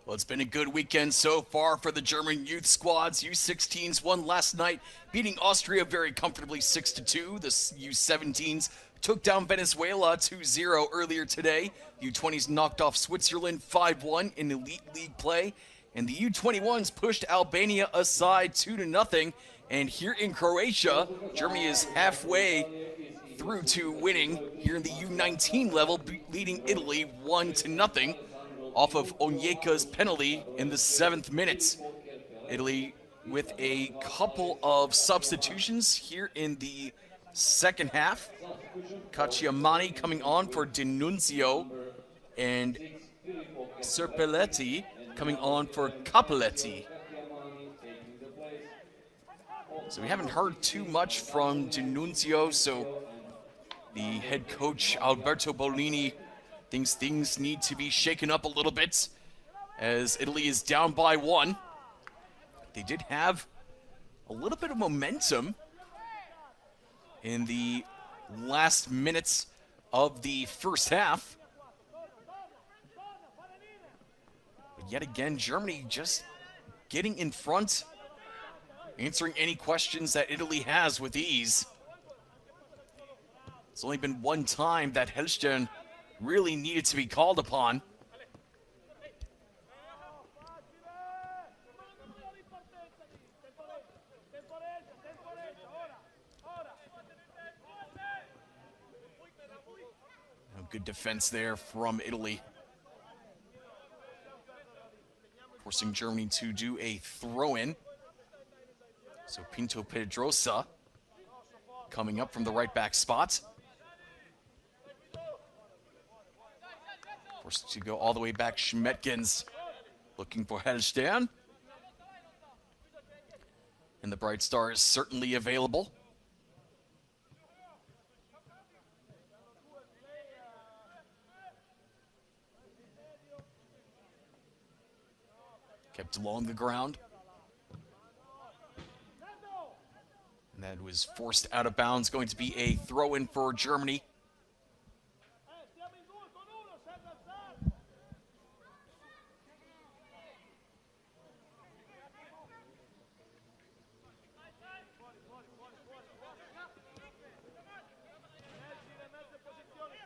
Well, it's been a good weekend so far for the German youth squads. U16s won last night, beating Austria very comfortably 6-2. The U17s took down Venezuela 2-0 earlier today. U20s knocked off Switzerland 5-1 in Elite League play. And the U21s pushed Albania aside 2-0. And here in Croatia, Germany is halfway through to winning here in the U19 level, leading Italy 1-0. Off of Onyeka's penalty in the 7th minute. Italy with a couple of substitutions here in the second half. Cacciamani coming on for D'Annunzio and Serpelletti coming on for Cappelletti. So we haven't heard too much from D'Annunzio, so the head coach Alberto Bolini thinks things need to be shaken up a little bit as Italy is down by 1. They did have a little bit of momentum in the last minutes of the first half. But yet again, Germany just getting in front, answering any questions that Italy has with ease. It's only been one time that Hellstern really needed to be called upon. Good defense there from Italy, forcing Germany to do a throw-in. So Pinto Pedrosa coming up from the right back spot. Forced to go all the way back. Schmetkins looking for Hellstern. And the Bright Star is certainly available. Kept along the ground. And that was forced out of bounds. Going to be a throw-in for Germany.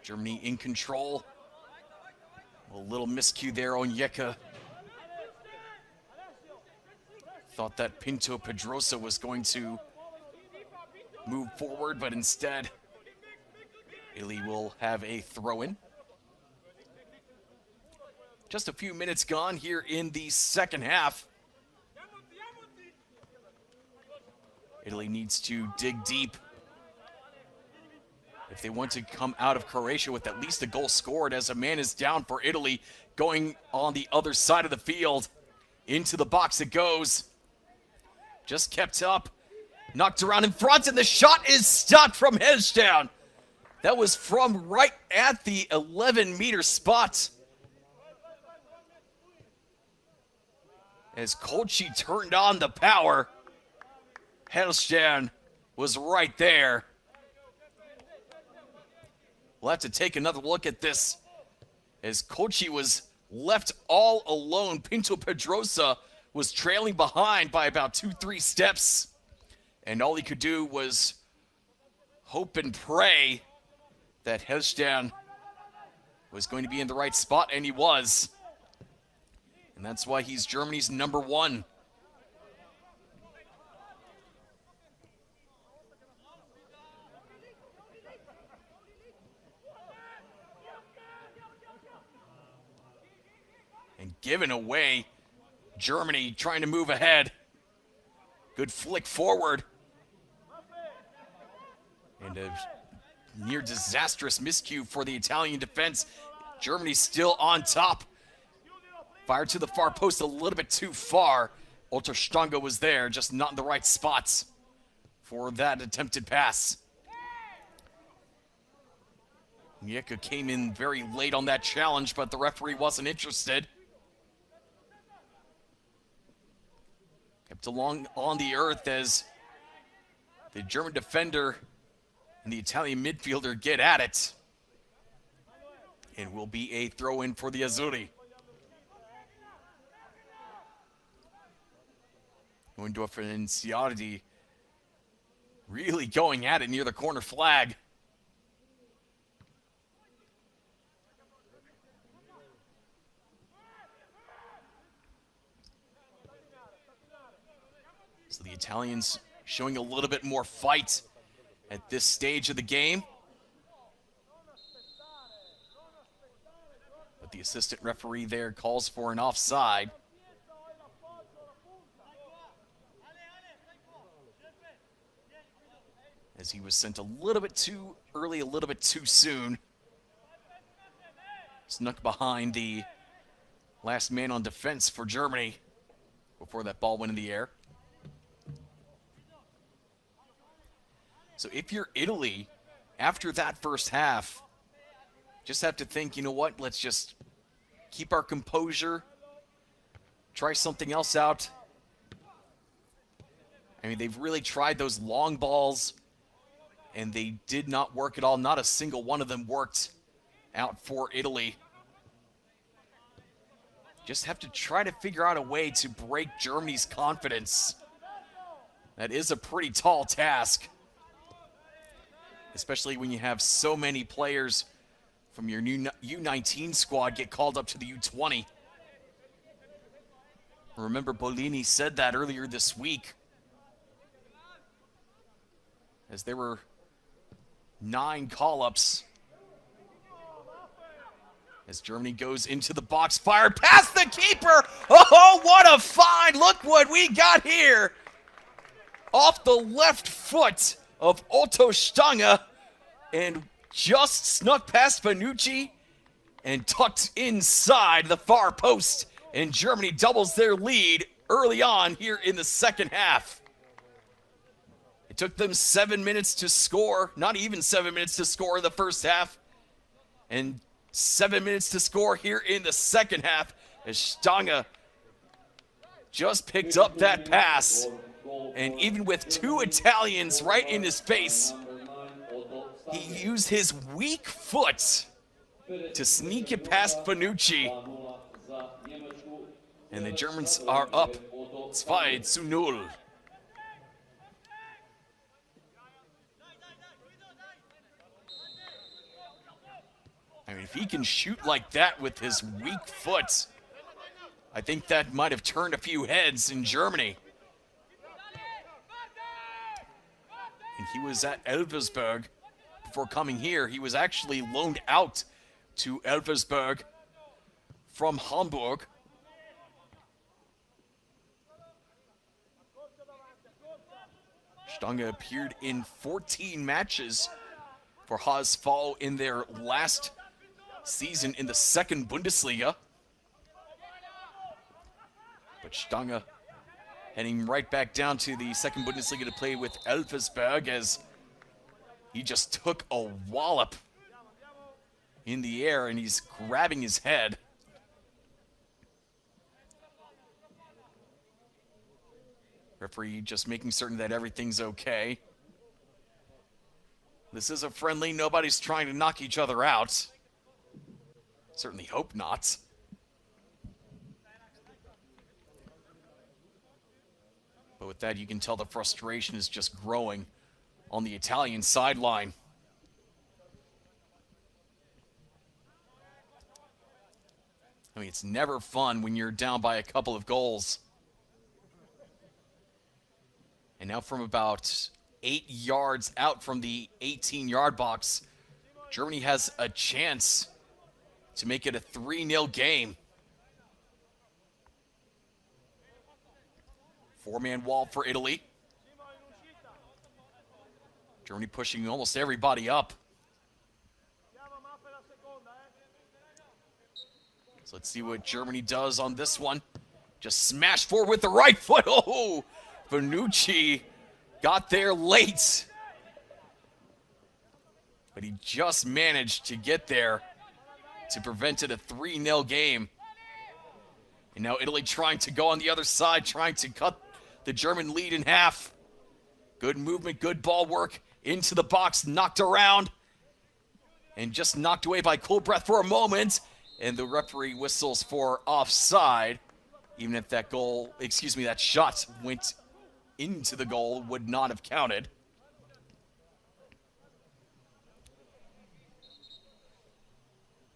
Germany in control. A little miscue there on Onyeka. Thought that Pinto Pedrosa was going to move forward, but instead, Italy will have a throw-in. Just a few minutes gone here in the second half. Italy needs to dig deep if they want to come out of Croatia with at least a goal scored, as a man is down for Italy. Going on the other side of the field. Into the box it goes. Just kept up. Knocked around in front, and the shot is stopped from Hezdown. That was from right at the 11-meter spot. As Kolchi turned on the power, Hezdown was right there. We'll have to take another look at this, as Kolchi was left all alone. Pinto Pedrosa was trailing behind by about 2-3 steps, and all he could do was hope and pray that Hezdown was going to be in the right spot, and he was. And that's why he's Germany's number one. And given away, Germany trying to move ahead. Good flick forward. And a near disastrous miscue for the Italian defense. Germany still on top. Fired to the far post a little bit too far. Olterstanga was there, just not in the right spots for that attempted pass. Onyeka came in very late on that challenge, but the referee wasn't interested. Kept along on the earth as the German defender and the Italian midfielder get at it. And will be a throw-in for the Azzurri. Neuendorf and Ciardi really going at it near the corner flag. So the Italians showing a little bit more fight at this stage of the game. But the assistant referee there calls for an offside. As he was sent a little bit too early, a little bit too soon. Snuck behind the last man on defense for Germany before that ball went in the air. So if you're Italy, after that first half, just have to think, you know what, let's just keep our composure, try something else out. I mean, they've really tried those long balls, and they did not work at all. Not a single one of them worked out for Italy. Just have to try to figure out a way to break Germany's confidence. That is a pretty tall task, especially when you have so many players from your new U19 squad get called up to the U20. Remember, Bolini said that earlier this week, as there were 9 call-ups. As Germany goes into the box, fired past the keeper. Oh, what a find! Look what we got here. Off the left foot of Olterstanga, and just snuck past Panucci and tucked inside the far post. And Germany doubles their lead early on here in the second half. It took them 7 minutes to score, not even 7 minutes to score in the first half, and 7 minutes to score here in the second half, as Stanga just picked up that pass. And even with 2 Italians right in his face, he used his weak foot to sneak it past Panucci. And the Germans are up 2-0. I mean, if he can shoot like that with his weak foot, I think that might have turned a few heads in Germany. And he was at Elversberg before coming here. He was actually loaned out to Elversberg from Hamburg. Stange appeared in 14 matches for HSV in their last season in the second Bundesliga. But Stange heading right back down to the second Bundesliga to play with Elversberg, as he just took a wallop in the air and he's grabbing his head. Referee just making certain that everything's okay. This is a friendly. Nobody's trying to knock each other out. Certainly hope not. But with that, you can tell the frustration is just growing on the Italian sideline. I mean, it's never fun when you're down by a couple of goals. And now from about 8 yards out from the 18-yard box, Germany has a chance to make it a 3-0 game. Four-man wall for Italy. Germany pushing almost everybody up. So let's see what Germany does on this one. Just smash forward with the right foot. Oh, Bonucci got there late. But he just managed to get there to prevent it a 3-0 game. And now Italy trying to go on the other side, trying to cut the German lead in half. Good movement, good ball work into the box, knocked around. And just knocked away by Kulbreath for a moment. And the referee whistles for offside. Even if that goal, that shot went into the goal, would not have counted.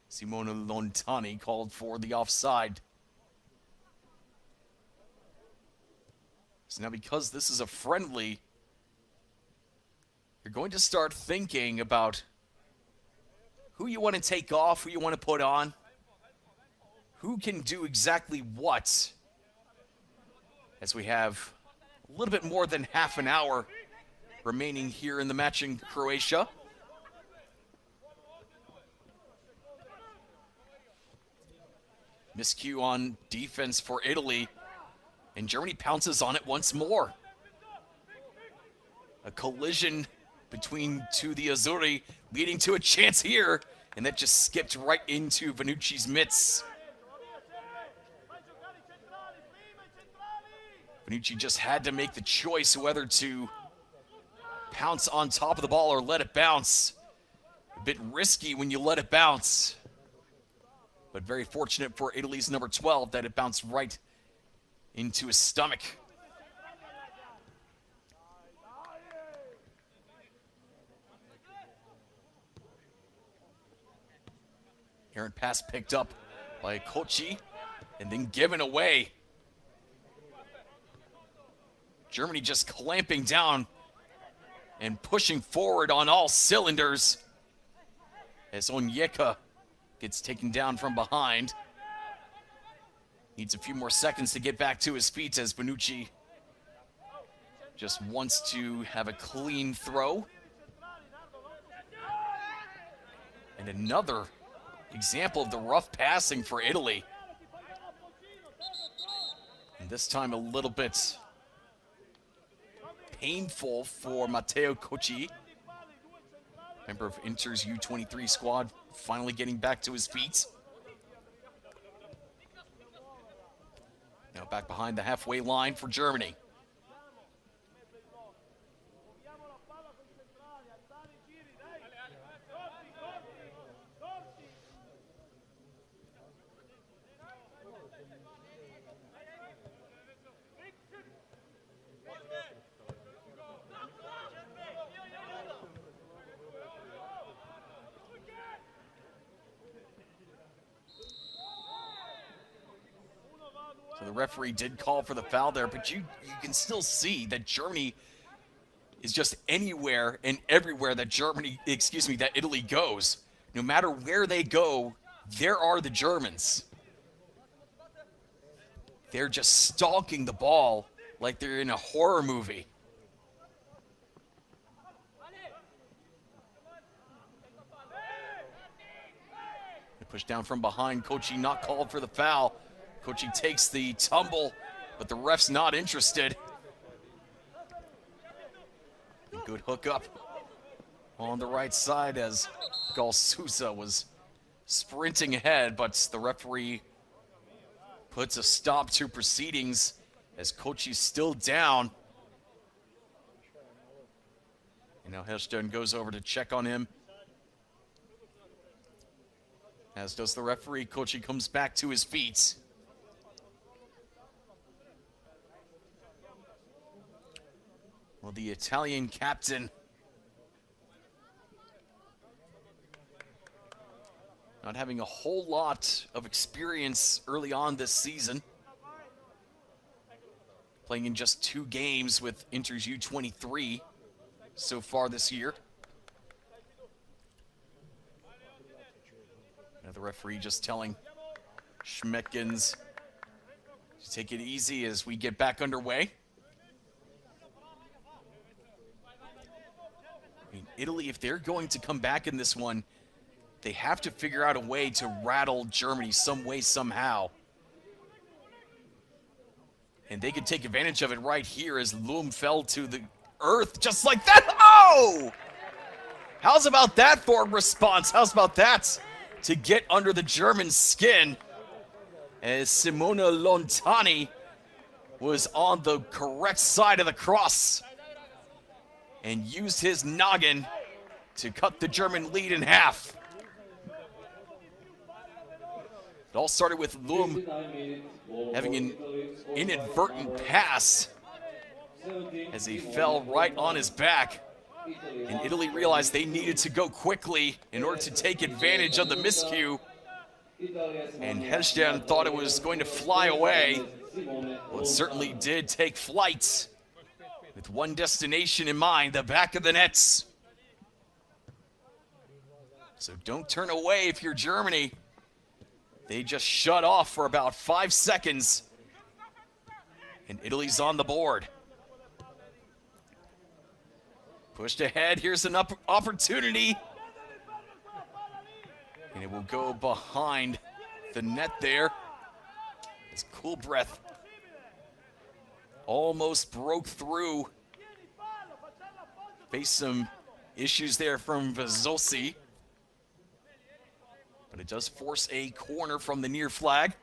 Simone Lontani called for the offside. So now because this is a friendly, you're going to start thinking about who you want to take off, who you want to put on, who can do exactly what, as we have a little bit more than half an hour remaining here in the match in Croatia. Miscue on defense for Italy, and Germany pounces on it once more. A collision between the Azzurri leading to a chance here, and that just skipped right into Bonucci's mitts. Bonucci just had to make the choice whether to pounce on top of the ball or let it bounce. A bit risky when you let it bounce, but very fortunate for Italy's number 12 that it bounced right into his stomach. Errant pass picked up by Kochi and then given away. Germany just clamping down and pushing forward on all cylinders as Onyeka gets taken down from behind. Needs a few more seconds to get back to his feet as Bonucci just wants to have a clean throw. And another example of the rough passing for Italy. And this time a little bit painful for Matteo Kochi, member of Inter's U23 squad, finally getting back to his feet. Now back behind the halfway line for Germany. referee did call for the foul there, but you can still see that Germany is just anywhere and everywhere that that Italy goes. No matter where they go, there are the Germans. They're just stalking the ball like they're in a horror movie. They push down from behind. Kochi not called for the foul. Kochi takes the tumble, but the ref's not interested. A good hookup on the right side as Gal Sousa was sprinting ahead, but the referee puts a stop to proceedings as Kochi's still down. And now Hellstern goes over to check on him, as does the referee. Kochi comes back to his feet. Well, the Italian captain not having a whole lot of experience early on this season, playing in just 2 games with Inter's U23 so far this year. Now the referee just telling Schmeckens to take it easy as we get back underway. I mean, Italy, if they're going to come back in this one, they have to figure out a way to rattle Germany some way, somehow. And they could take advantage of it right here as Lum fell to the earth just like that. Oh! How's about that for a response? How's about that to get under the German skin? As Simona Lontani was on the correct side of the cross and used his noggin to cut the German lead in half. It all started with Lum having an inadvertent pass as he fell right on his back. And Italy realized they needed to go quickly in order to take advantage of the miscue. And Hellstern thought it was going to fly away. Well, it certainly did take flight with one destination in mind, the back of the nets. So don't turn away if you're Germany. They just shut off for about 5 seconds, and Italy's on the board. Pushed ahead, here's an opportunity. And it will go behind the net there. As Cool Breath almost broke through. Faced some issues there from Vazosi. But it does force a corner from the near flag.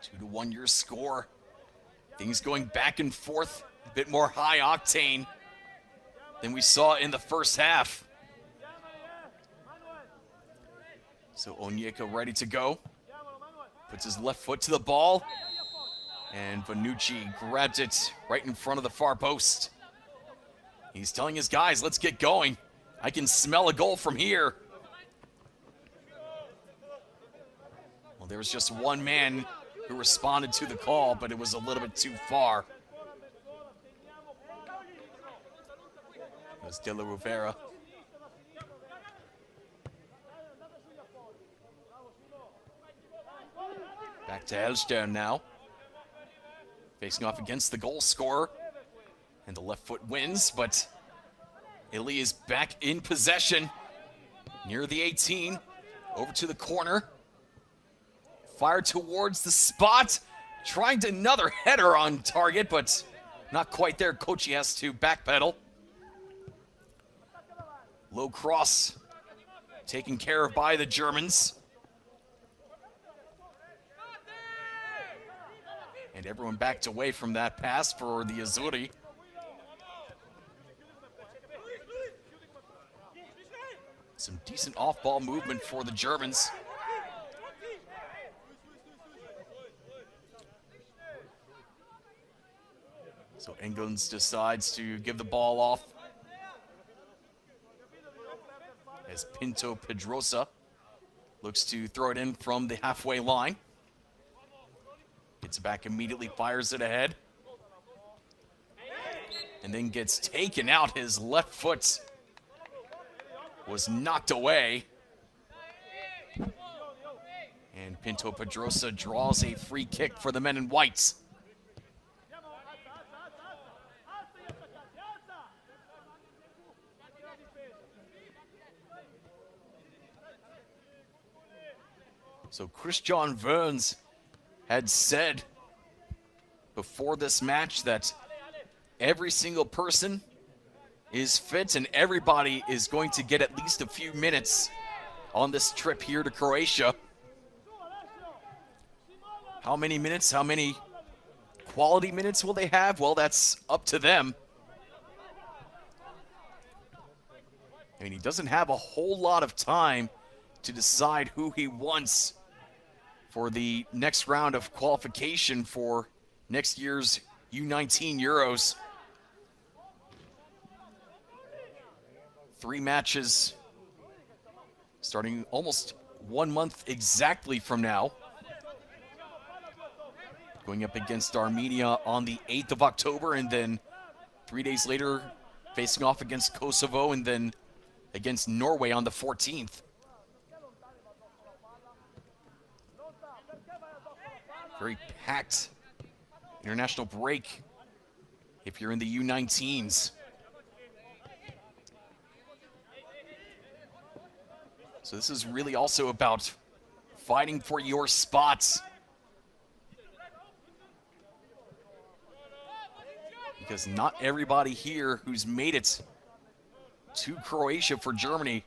Two to 1 your score. Things going back and forth, a bit more high octane than we saw in the first half. So Onyeka ready to go. Puts his left foot to the ball. And Vanucci grabs it right in front of the far post. He's telling his guys, let's get going. I can smell a goal from here. Well, there was just one man who responded to the call, but it was a little bit too far. It was De La Rovera. Back to Hellstern now. Facing off against the goal scorer. And the left foot wins, but Italy is back in possession. Near the 18. Over to the corner. Fire towards the spot. Trying to another header on target, but not quite there. Kochi has to backpedal. Low cross. Taken care of by the Germans. And everyone backed away from that pass for the Azzurri. Some decent off-ball movement for the Germans. So Engels decides to give the ball off. as Pinto Pedrosa looks to throw it in from the halfway line. Gets it back immediately, fires it ahead. And then gets taken out. His left foot was knocked away. And Pinto Pedrosa draws a free kick for the men in white. So Christian Verns had said before this match that every single person is fit and everybody is going to get at least a few minutes on this trip here to Croatia. How many minutes, how many quality minutes will they have? Well, that's up to them. I mean, he doesn't have a whole lot of time to decide who he wants for the next round of qualification for next year's U19 Euros. 3 matches starting almost 1 month exactly from now. Going up against Armenia on the 8th of October, and then 3 days later facing off against Kosovo, and then against Norway on the 14th. Very packed international break if you're in the U19s. So this is really also about fighting for your spots. Because not everybody here who's made it to Croatia for Germany,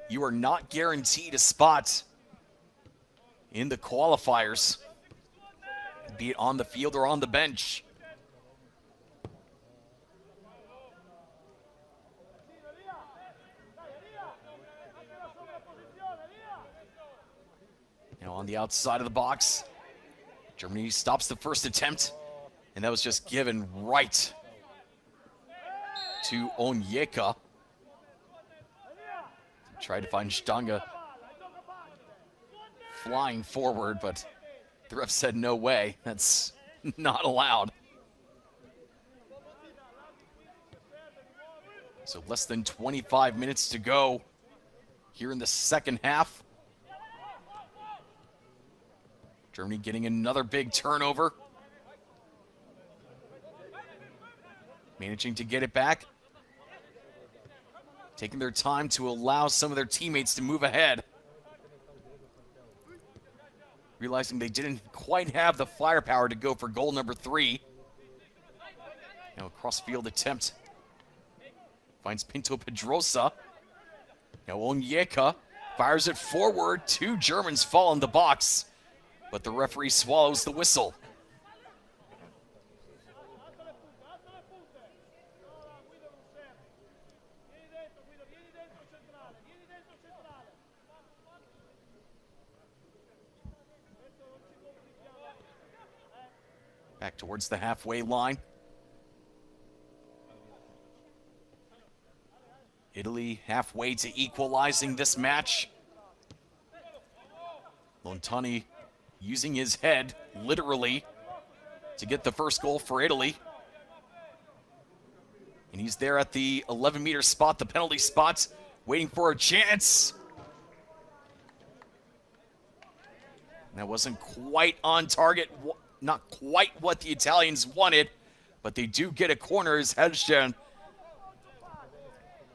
you are not guaranteed a spot in the qualifiers, be it on the field or on the bench. Now on the outside of the box, Germany stops the first attempt, and that was just given right to Onyeka. Tried to find Stange flying forward, but the ref said no way. That's not allowed. So less than 25 minutes to go here in the second half. Germany getting another big turnover. Managing to get it back. Taking their time to allow some of their teammates to move ahead. Realizing they didn't quite have the firepower to go for goal number 3. Now a cross-field attempt. Finds Pinto Pedrosa. Now Onyeka fires it forward. 2 Germans fall in the box, but the referee swallows the whistle. Back towards the halfway line. Italy halfway to equalizing this match. Lontani using his head, literally, to get the first goal for Italy. And he's there at the 11-meter spot, the penalty spot, waiting for a chance. And that wasn't quite on target. Not quite what the Italians wanted, but they do get a corner as Hedstern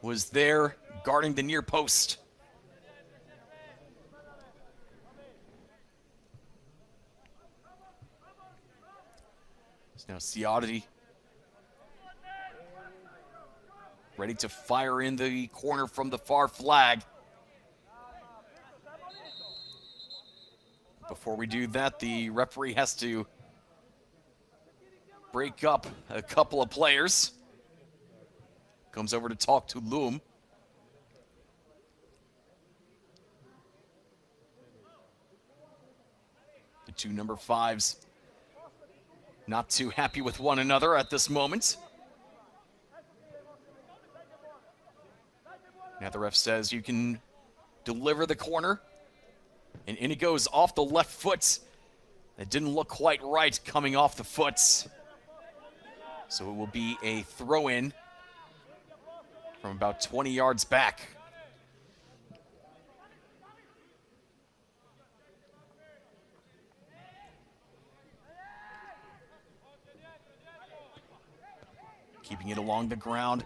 was there guarding the near post. So now Ciardi ready to fire in the corner from the far flag. Before we do that, the referee has to break up a couple of players. Comes over to talk to Loom. The 2 number 5s not too happy with one another at this moment. Now the ref says you can deliver the corner. And in it goes off the left foot. That didn't look quite right coming off the foot. So it will be a throw-in from about 20 yards back. Keeping it along the ground.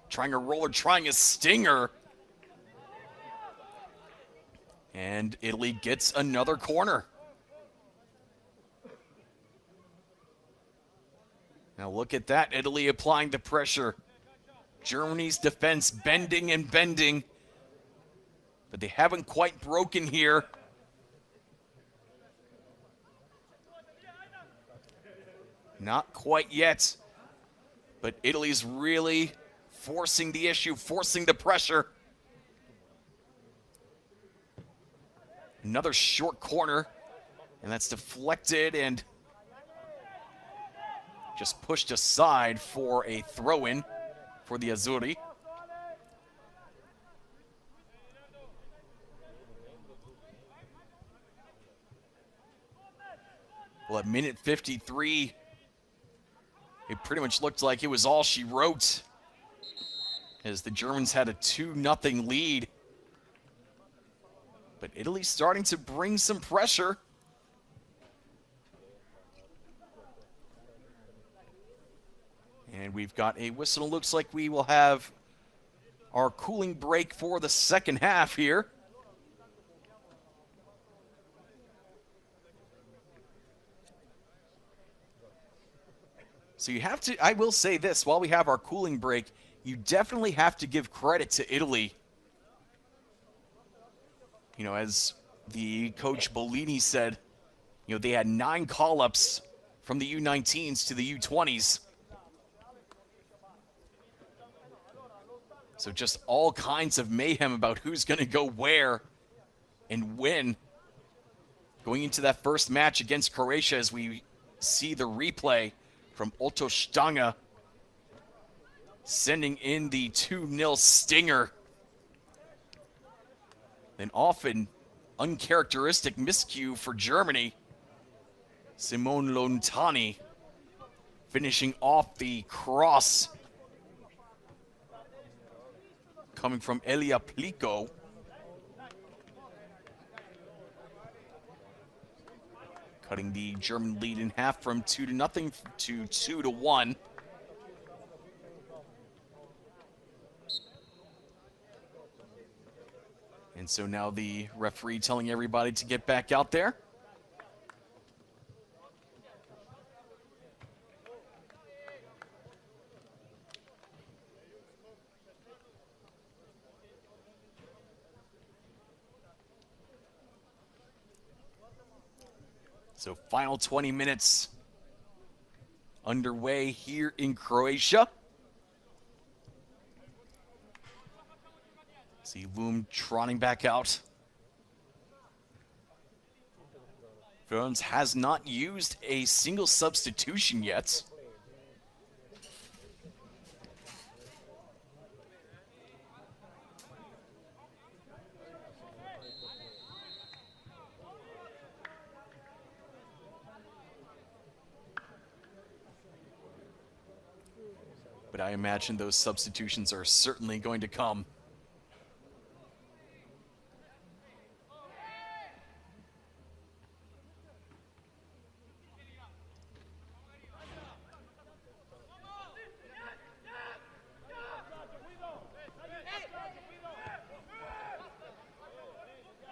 Trying a roller, trying a stinger. And Italy gets another corner. Now look at that, Italy applying the pressure. Germany's defense bending and bending. But they haven't quite broken here. Not quite yet. But Italy's really forcing the issue, forcing the pressure. Another short corner. And that's deflected and just pushed aside for a throw-in for the Azzurri. Well, at minute 53, it pretty much looked like it was all she wrote as the Germans had a 2-0 lead. But Italy's starting to bring some pressure. And we've got a whistle. Looks like we will have our cooling break for the second half here. So you have to, I will say this, while we have our cooling break, you definitely have to give credit to Italy. You know, as the coach Bellini said, you know, they had 9 call-ups from the U19s to the U20s. So just all kinds of mayhem about who's going to go where and when. Going into that first match against Croatia as we see the replay from Otto Stange sending in the 2-0 stinger. An often uncharacteristic miscue for Germany. Simone Lontani finishing off the cross coming from Elia Plico. Cutting the German lead in half from 2-0 to 2-1. And so now the referee telling everybody to get back out there. So final 20 minutes underway here in Croatia. See Loom trotting back out. Burns has not used a single substitution yet. But I imagine those substitutions are certainly going to come.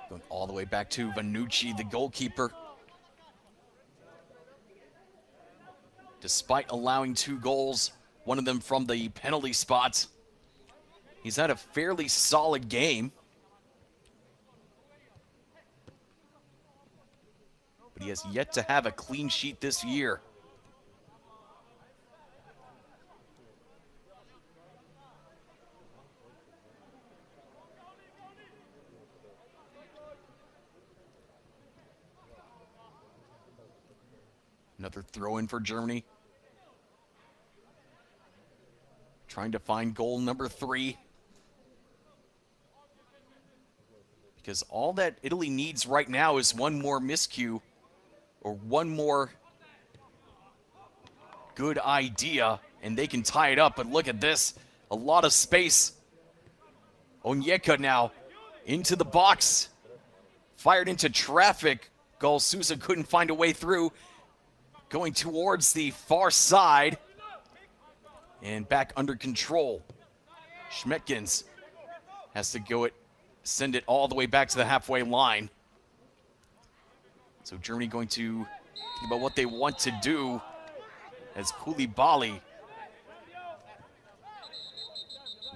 Going all the way back to Vanucci, the goalkeeper. Despite allowing 2 goals, one of them from the penalty spot, he's had a fairly solid game. But he has yet to have a clean sheet this year. Another throw-in for Germany. Trying to find goal number 3. Because all that Italy needs right now is one more miscue or one more good idea, and they can tie it up. But look at this. A lot of space. Onyeka now into the box. Fired into traffic. Goal Sousa couldn't find a way through. Going towards the far side. And back under control. Schmetkins has to send it all the way back to the halfway line. So Germany going to think about what they want to do as Koulibaly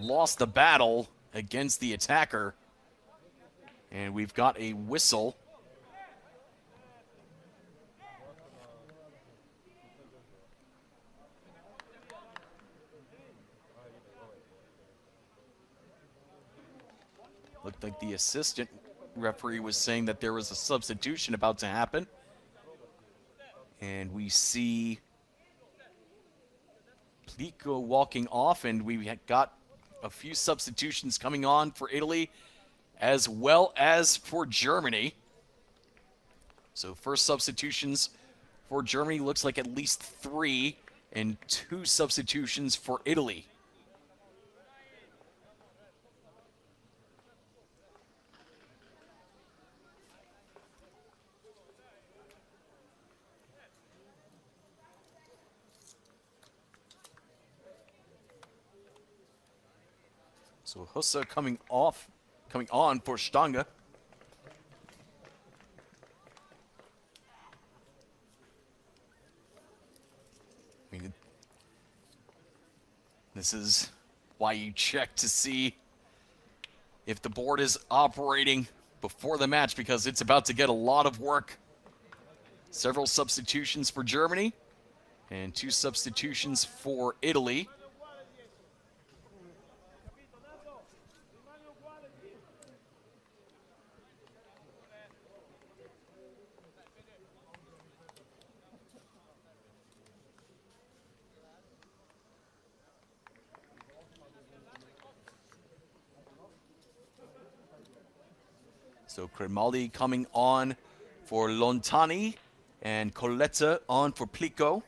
lost the battle against the attacker. And we've got a whistle. Looked like the assistant referee was saying that there was a substitution about to happen. And we see Plico walking off, and we got a few substitutions coming on for Italy as well as for Germany. So first substitutions for Germany looks like at least 3, and 2 substitutions for Italy. So Hussa coming on for Stange. I mean, this is why you check to see if the board is operating before the match, because it's about to get a lot of work. Several substitutions for Germany and 2 substitutions for Italy. So Grimaldi coming on for Lontani and Coletta on for Plico.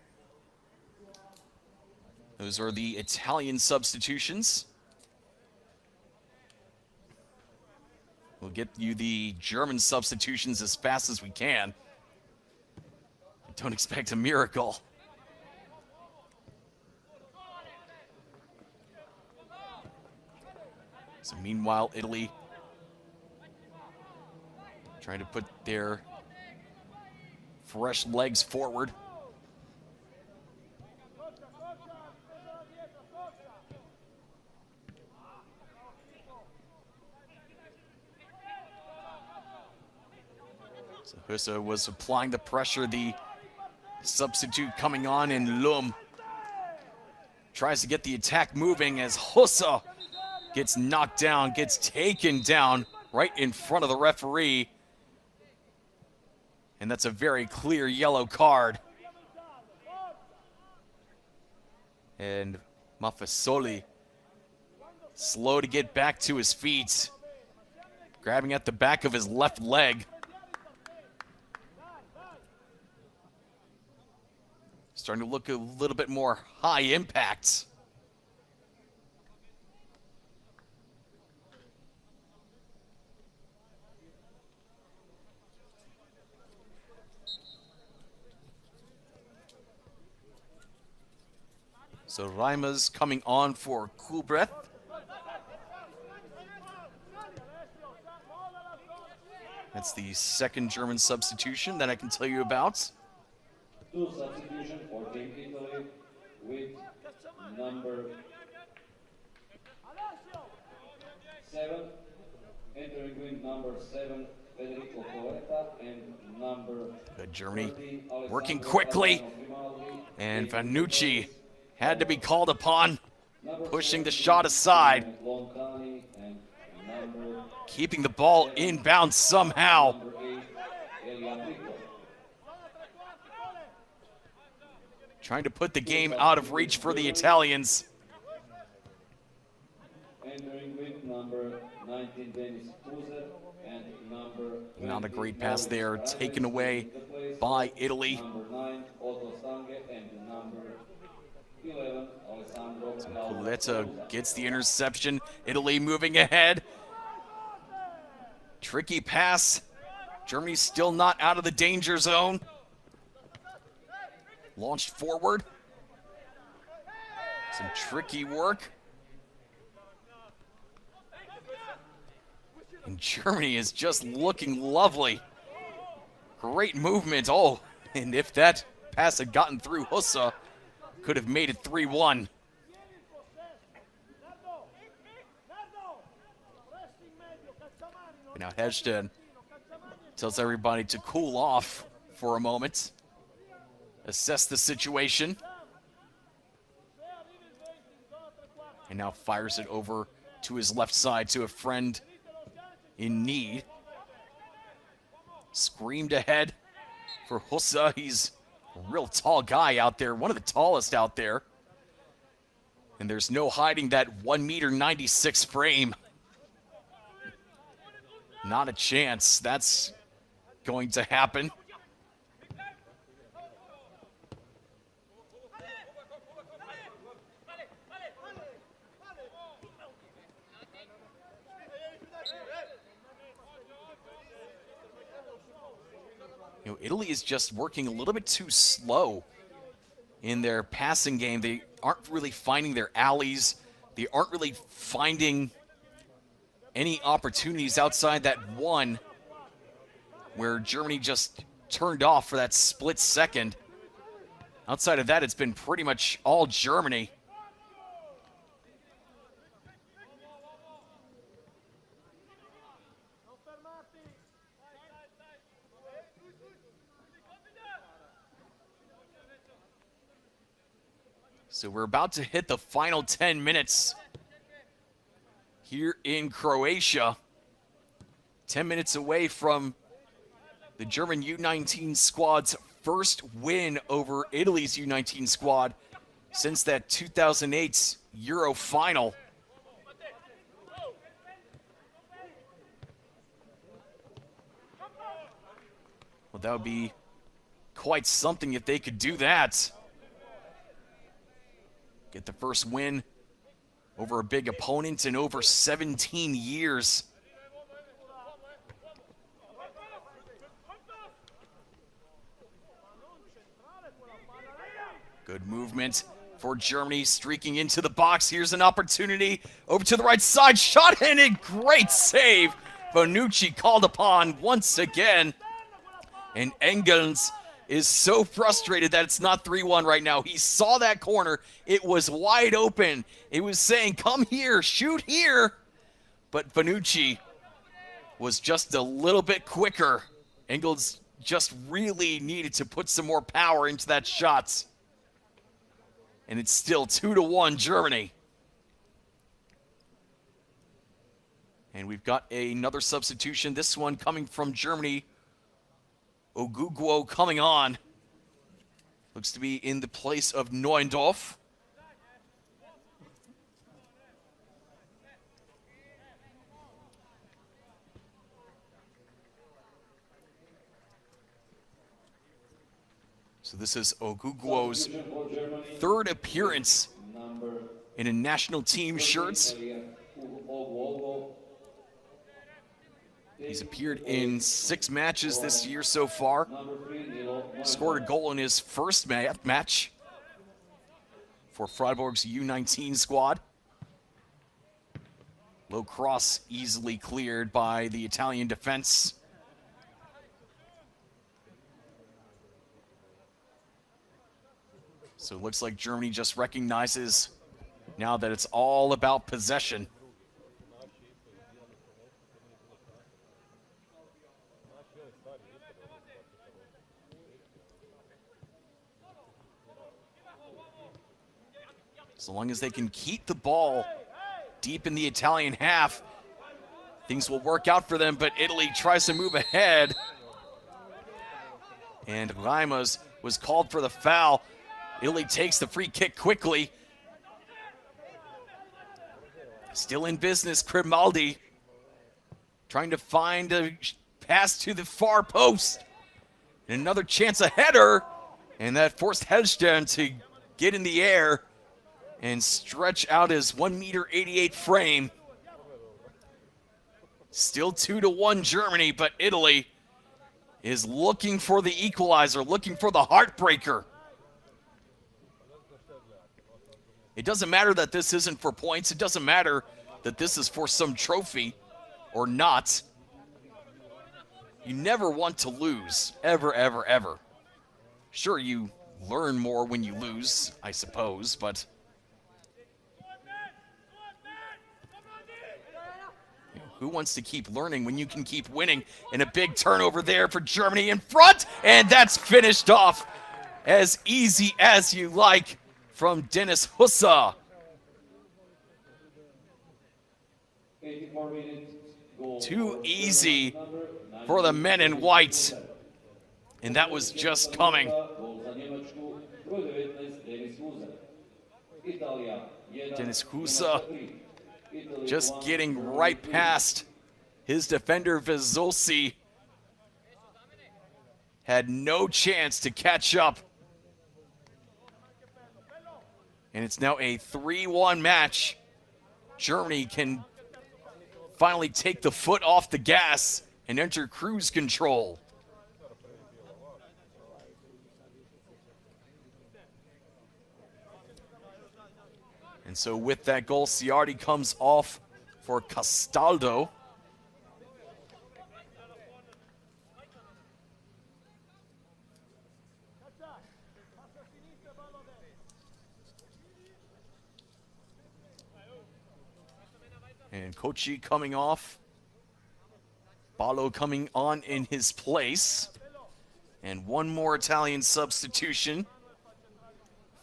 Those are the Italian substitutions. We'll get you the German substitutions as fast as we can. Don't expect a miracle. So meanwhile, Italy trying to put their fresh legs forward. So Hussa was applying the pressure. The substitute coming on, and Lum tries to get the attack moving as Hussa gets knocked down, gets taken down right in front of the referee. And that's a very clear yellow card. And Mafasoli slow to get back to his feet, grabbing at the back of his left leg. Starting to look a little bit more high impact. So Reimers coming on for Kulbrecht. That's the second German substitution that I can tell you about. 2 substitutions for Team Italy with number 7, entering with number 7, Federico Coletta, and number Good Germany 30, working quickly, and Vanucci had to be called upon, pushing the shot aside, keeping the ball inbound somehow. Trying to put the game out of reach for the Italians. Entering with number 19, Denis Tuzer, and Not a great pass there, taken away by Italy. So Culetta gets the interception. Italy moving ahead. Tricky pass. Germany's still not out of the danger zone. Launched forward. Some tricky work. And Germany is just looking lovely. Great movement. Oh, and if that pass had gotten through, Hussa could have made it 3-1. Now Hedgden tells everybody to cool off for a moment. Assess the situation. And now fires it over to his left side to a friend in need. Screamed ahead for Hussa. He's a real tall guy out there, one of the tallest out there. And there's no hiding that 1 m frame. Not a chance that's going to happen. You know, Italy is just working a little bit too slow in their passing game. They aren't really finding their alleys. They aren't really finding any opportunities outside that one where Germany just turned off for that split second. Outside of that, it's been pretty much all Germany. So we're about to hit the final 10 minutes here in Croatia. 10 minutes away from the German U19 squad's first win over Italy's U19 squad since that 2008 Euro final. Well, that would be quite something if they could do that. Get the first win over a big opponent in over 17 years. Good movement for Germany, streaking into the box. Here's an opportunity. Over to the right side, shot in it. Great save. Bonucci called upon once again. And Engels is so frustrated that it's not 3-1 right now. He saw that corner. It was wide open. It was saying, come here, shoot here. But Bonucci was just a little bit quicker. Engels just really needed to put some more power into that shot. And it's still 2-1 Germany. And we've got another substitution. This one coming from Germany. Ogugwo coming on. Looks to be in the place of Neuendorf. So this is Ogugwo's third appearance in a national team shirts. He's appeared in 6 matches this year so far. Scored a goal in his first match for Freiburg's U19 squad. Low cross easily cleared by the Italian defense. So it looks like Germany just recognizes now that it's all about possession. So long as they can keep the ball deep in the Italian half, things will work out for them, but Italy tries to move ahead. And Reimas was called for the foul. Italy takes the free kick quickly. Still in business, Grimaldi trying to find a pass to the far post. And another chance, a header. And that forced Hedstern to get in the air and stretch out his 1.88 meter frame. Still 2-1 Germany, but Italy is looking for the equalizer, looking for the heartbreaker. It doesn't matter that this isn't for points. It doesn't matter that this is for some trophy or not. You never want to lose, ever, ever, ever. Sure, you learn more when you lose, I suppose, but who wants to keep learning when you can keep winning? And a big turnover there for Germany in front, and that's finished off as easy as you like from Dennis Husa. 84 minutes, goal Too easy for the men in white. And that was just coming. Dennis Husa just getting right past his defender Vezolsi. Had no chance to catch up. And it's now a 3-1 match. Germany can finally take the foot off the gas and enter cruise control. And so with that goal, Ciardi comes off for Castaldo. And Kochi coming off. Ballo coming on in his place. And one more Italian substitution.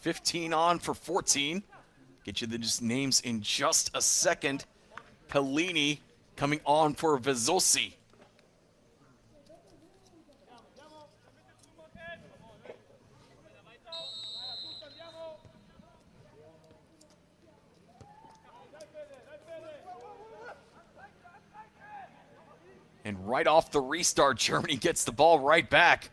15 on for 14. Get you the names in just a second. Pellini coming on for Vezzosi. And right off the restart, Germany gets the ball right back.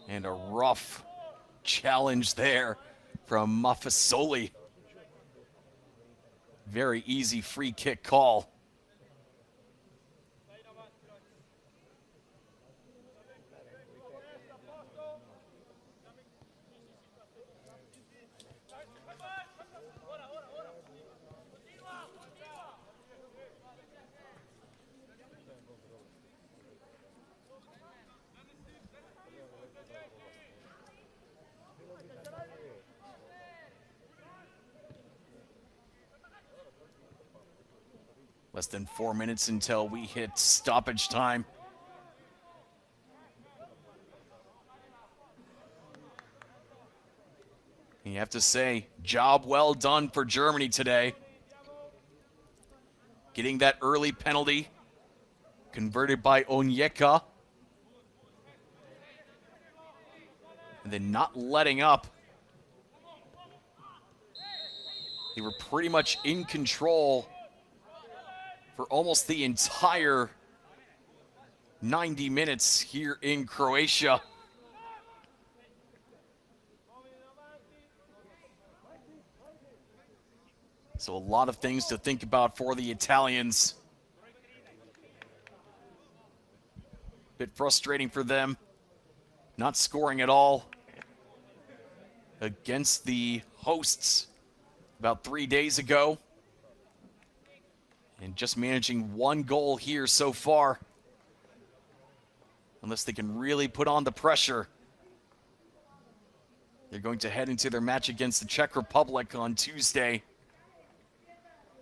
And a rough challenge there from Mafisoli. Very easy free kick call. Less than 4 minutes until we hit stoppage time. And you have to say, job well done for Germany today. Getting that early penalty converted by Onyeka. And then not letting up. They were pretty much in control for almost the entire 90 minutes here in Croatia. So a lot of things to think about for the Italians. Bit frustrating for them, not scoring at all against the hosts about 3 days ago. And just managing one goal here so far. Unless they can really put on the pressure. They're going to head into their match against the Czech Republic on Tuesday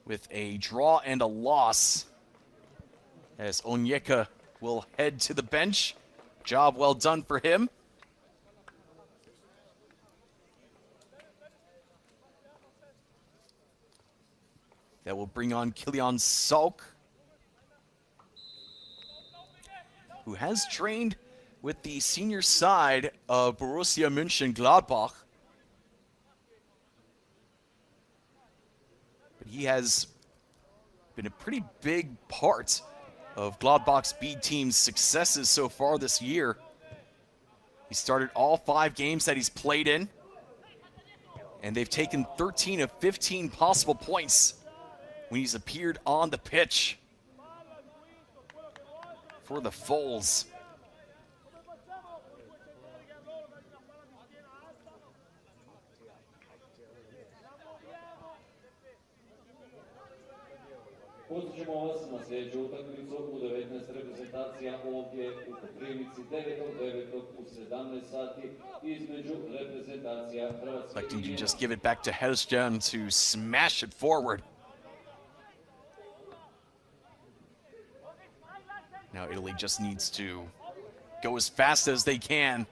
with a draw and a loss, as Onyeka will head to the bench. Job well done for him. That will bring on Kilian Salk, who has trained with the senior side of Borussia Mönchengladbach. But he has been a pretty big part of Gladbach's B team's successes so far this year. He started all 5 games that he's played in, and they've taken 13 of 15 possible points when he's appeared on the pitch for the Foals. Podsjećamo vas na sljedeću utakmicu u 19 reprezentacija ovdje u Koprivnici 9.9. u 17 sati između reprezentacija Hrvatske. Electing to just give it back to Hellstern to smash it forward. Now Italy just needs to go as fast as they can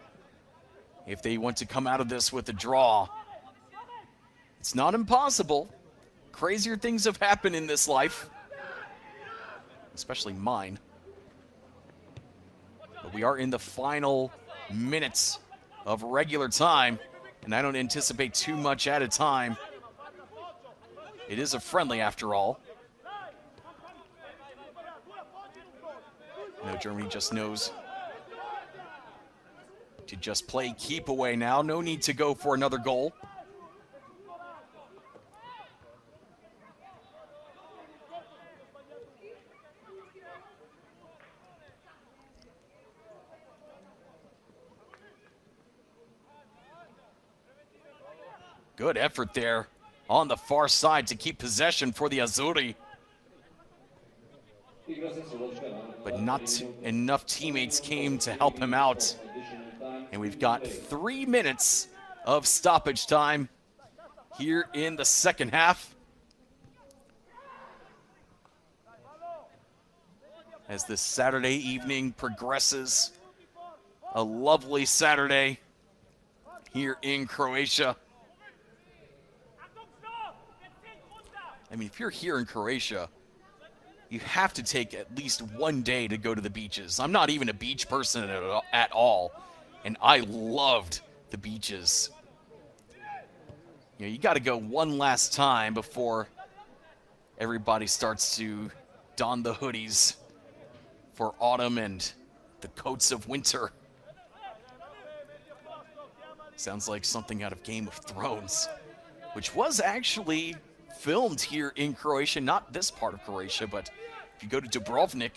if they want to come out of this with a draw. It's not impossible. Crazier things have happened in this life, especially mine. But we are in the final minutes of regular time, and I don't anticipate too much at a time. It is a friendly after all. No, Germany just knows to just play keep away now. No need to go for another goal. Good effort there on the far side to keep possession for the Azzurri. But not enough teammates came to help him out. And we've got 3 minutes of stoppage time here in the second half. As this Saturday evening progresses, a lovely Saturday here in Croatia. I mean, if you're here in Croatia, you have to take at least one day to go to the beaches. I'm not even a beach person at all, and I loved the beaches. You know, you got to go one last time before everybody starts to don the hoodies for autumn and the coats of winter. Sounds like something out of Game of Thrones, which was actually filmed here in Croatia, not this part of Croatia, but if you go to Dubrovnik,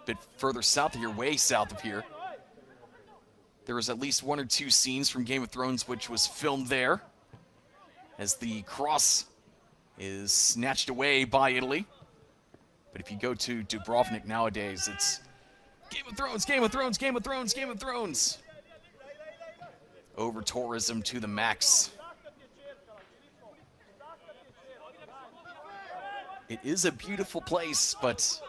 a bit further south of here, way south of here, there was at least 1 or 2 scenes from Game of Thrones which was filmed there, as the cross is snatched away by Italy. But if you go to Dubrovnik nowadays, it's Game of Thrones, Game of Thrones, Game of Thrones, Game of Thrones. Over tourism to the max. It is a beautiful place, but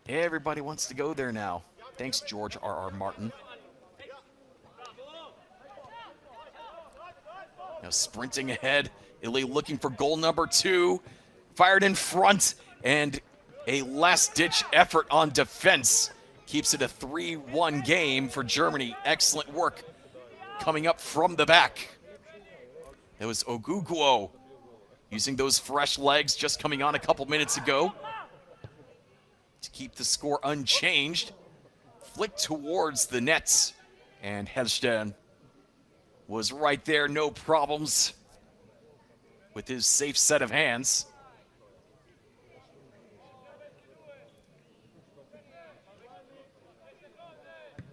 everybody wants to go there now. Thanks, George R.R. Martin. Now sprinting ahead, Italy looking for goal number 2. Fired in front, and a last-ditch effort on defense keeps it a 3-1 game for Germany. Excellent work coming up from the back. That was Oguguo, using those fresh legs just coming on a couple minutes ago to keep the score unchanged. Flicked towards the nets, and Hellstern was right there, no problems with his safe set of hands.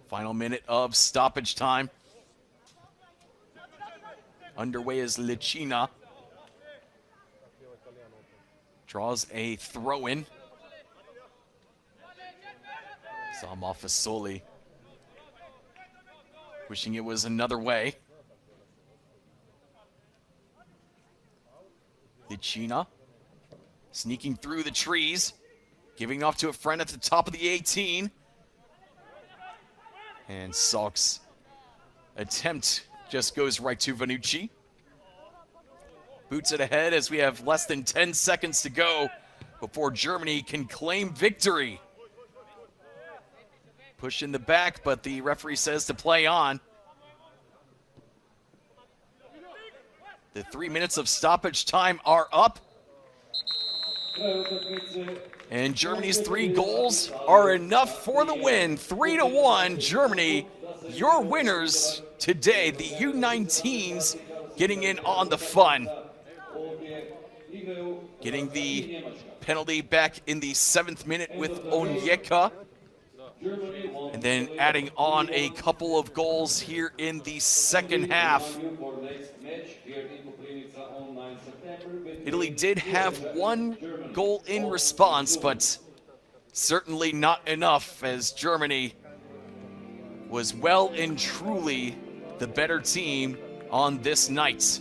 Final minute of stoppage time. Underway is Lecina. Draws a throw-in. Salma Fasoli wishing it was another way. Lecina sneaking through the trees, giving off to a friend at the top of the 18. And Salk's attempt just goes right to Vanucci. boots it ahead as we have less than 10 seconds to go before Germany can claim victory. Push in the back, but the referee says to play on. The 3 minutes of stoppage time are up. And Germany's 3 goals are enough for the win. 3-1, Germany, your winners today. The U19s getting in on the fun. Getting the penalty back in the 7th minute with Onyeka. And then adding on a couple of goals here in the second half. Italy did have 1 goal in response, but certainly not enough, as Germany was well and truly the better team on this night.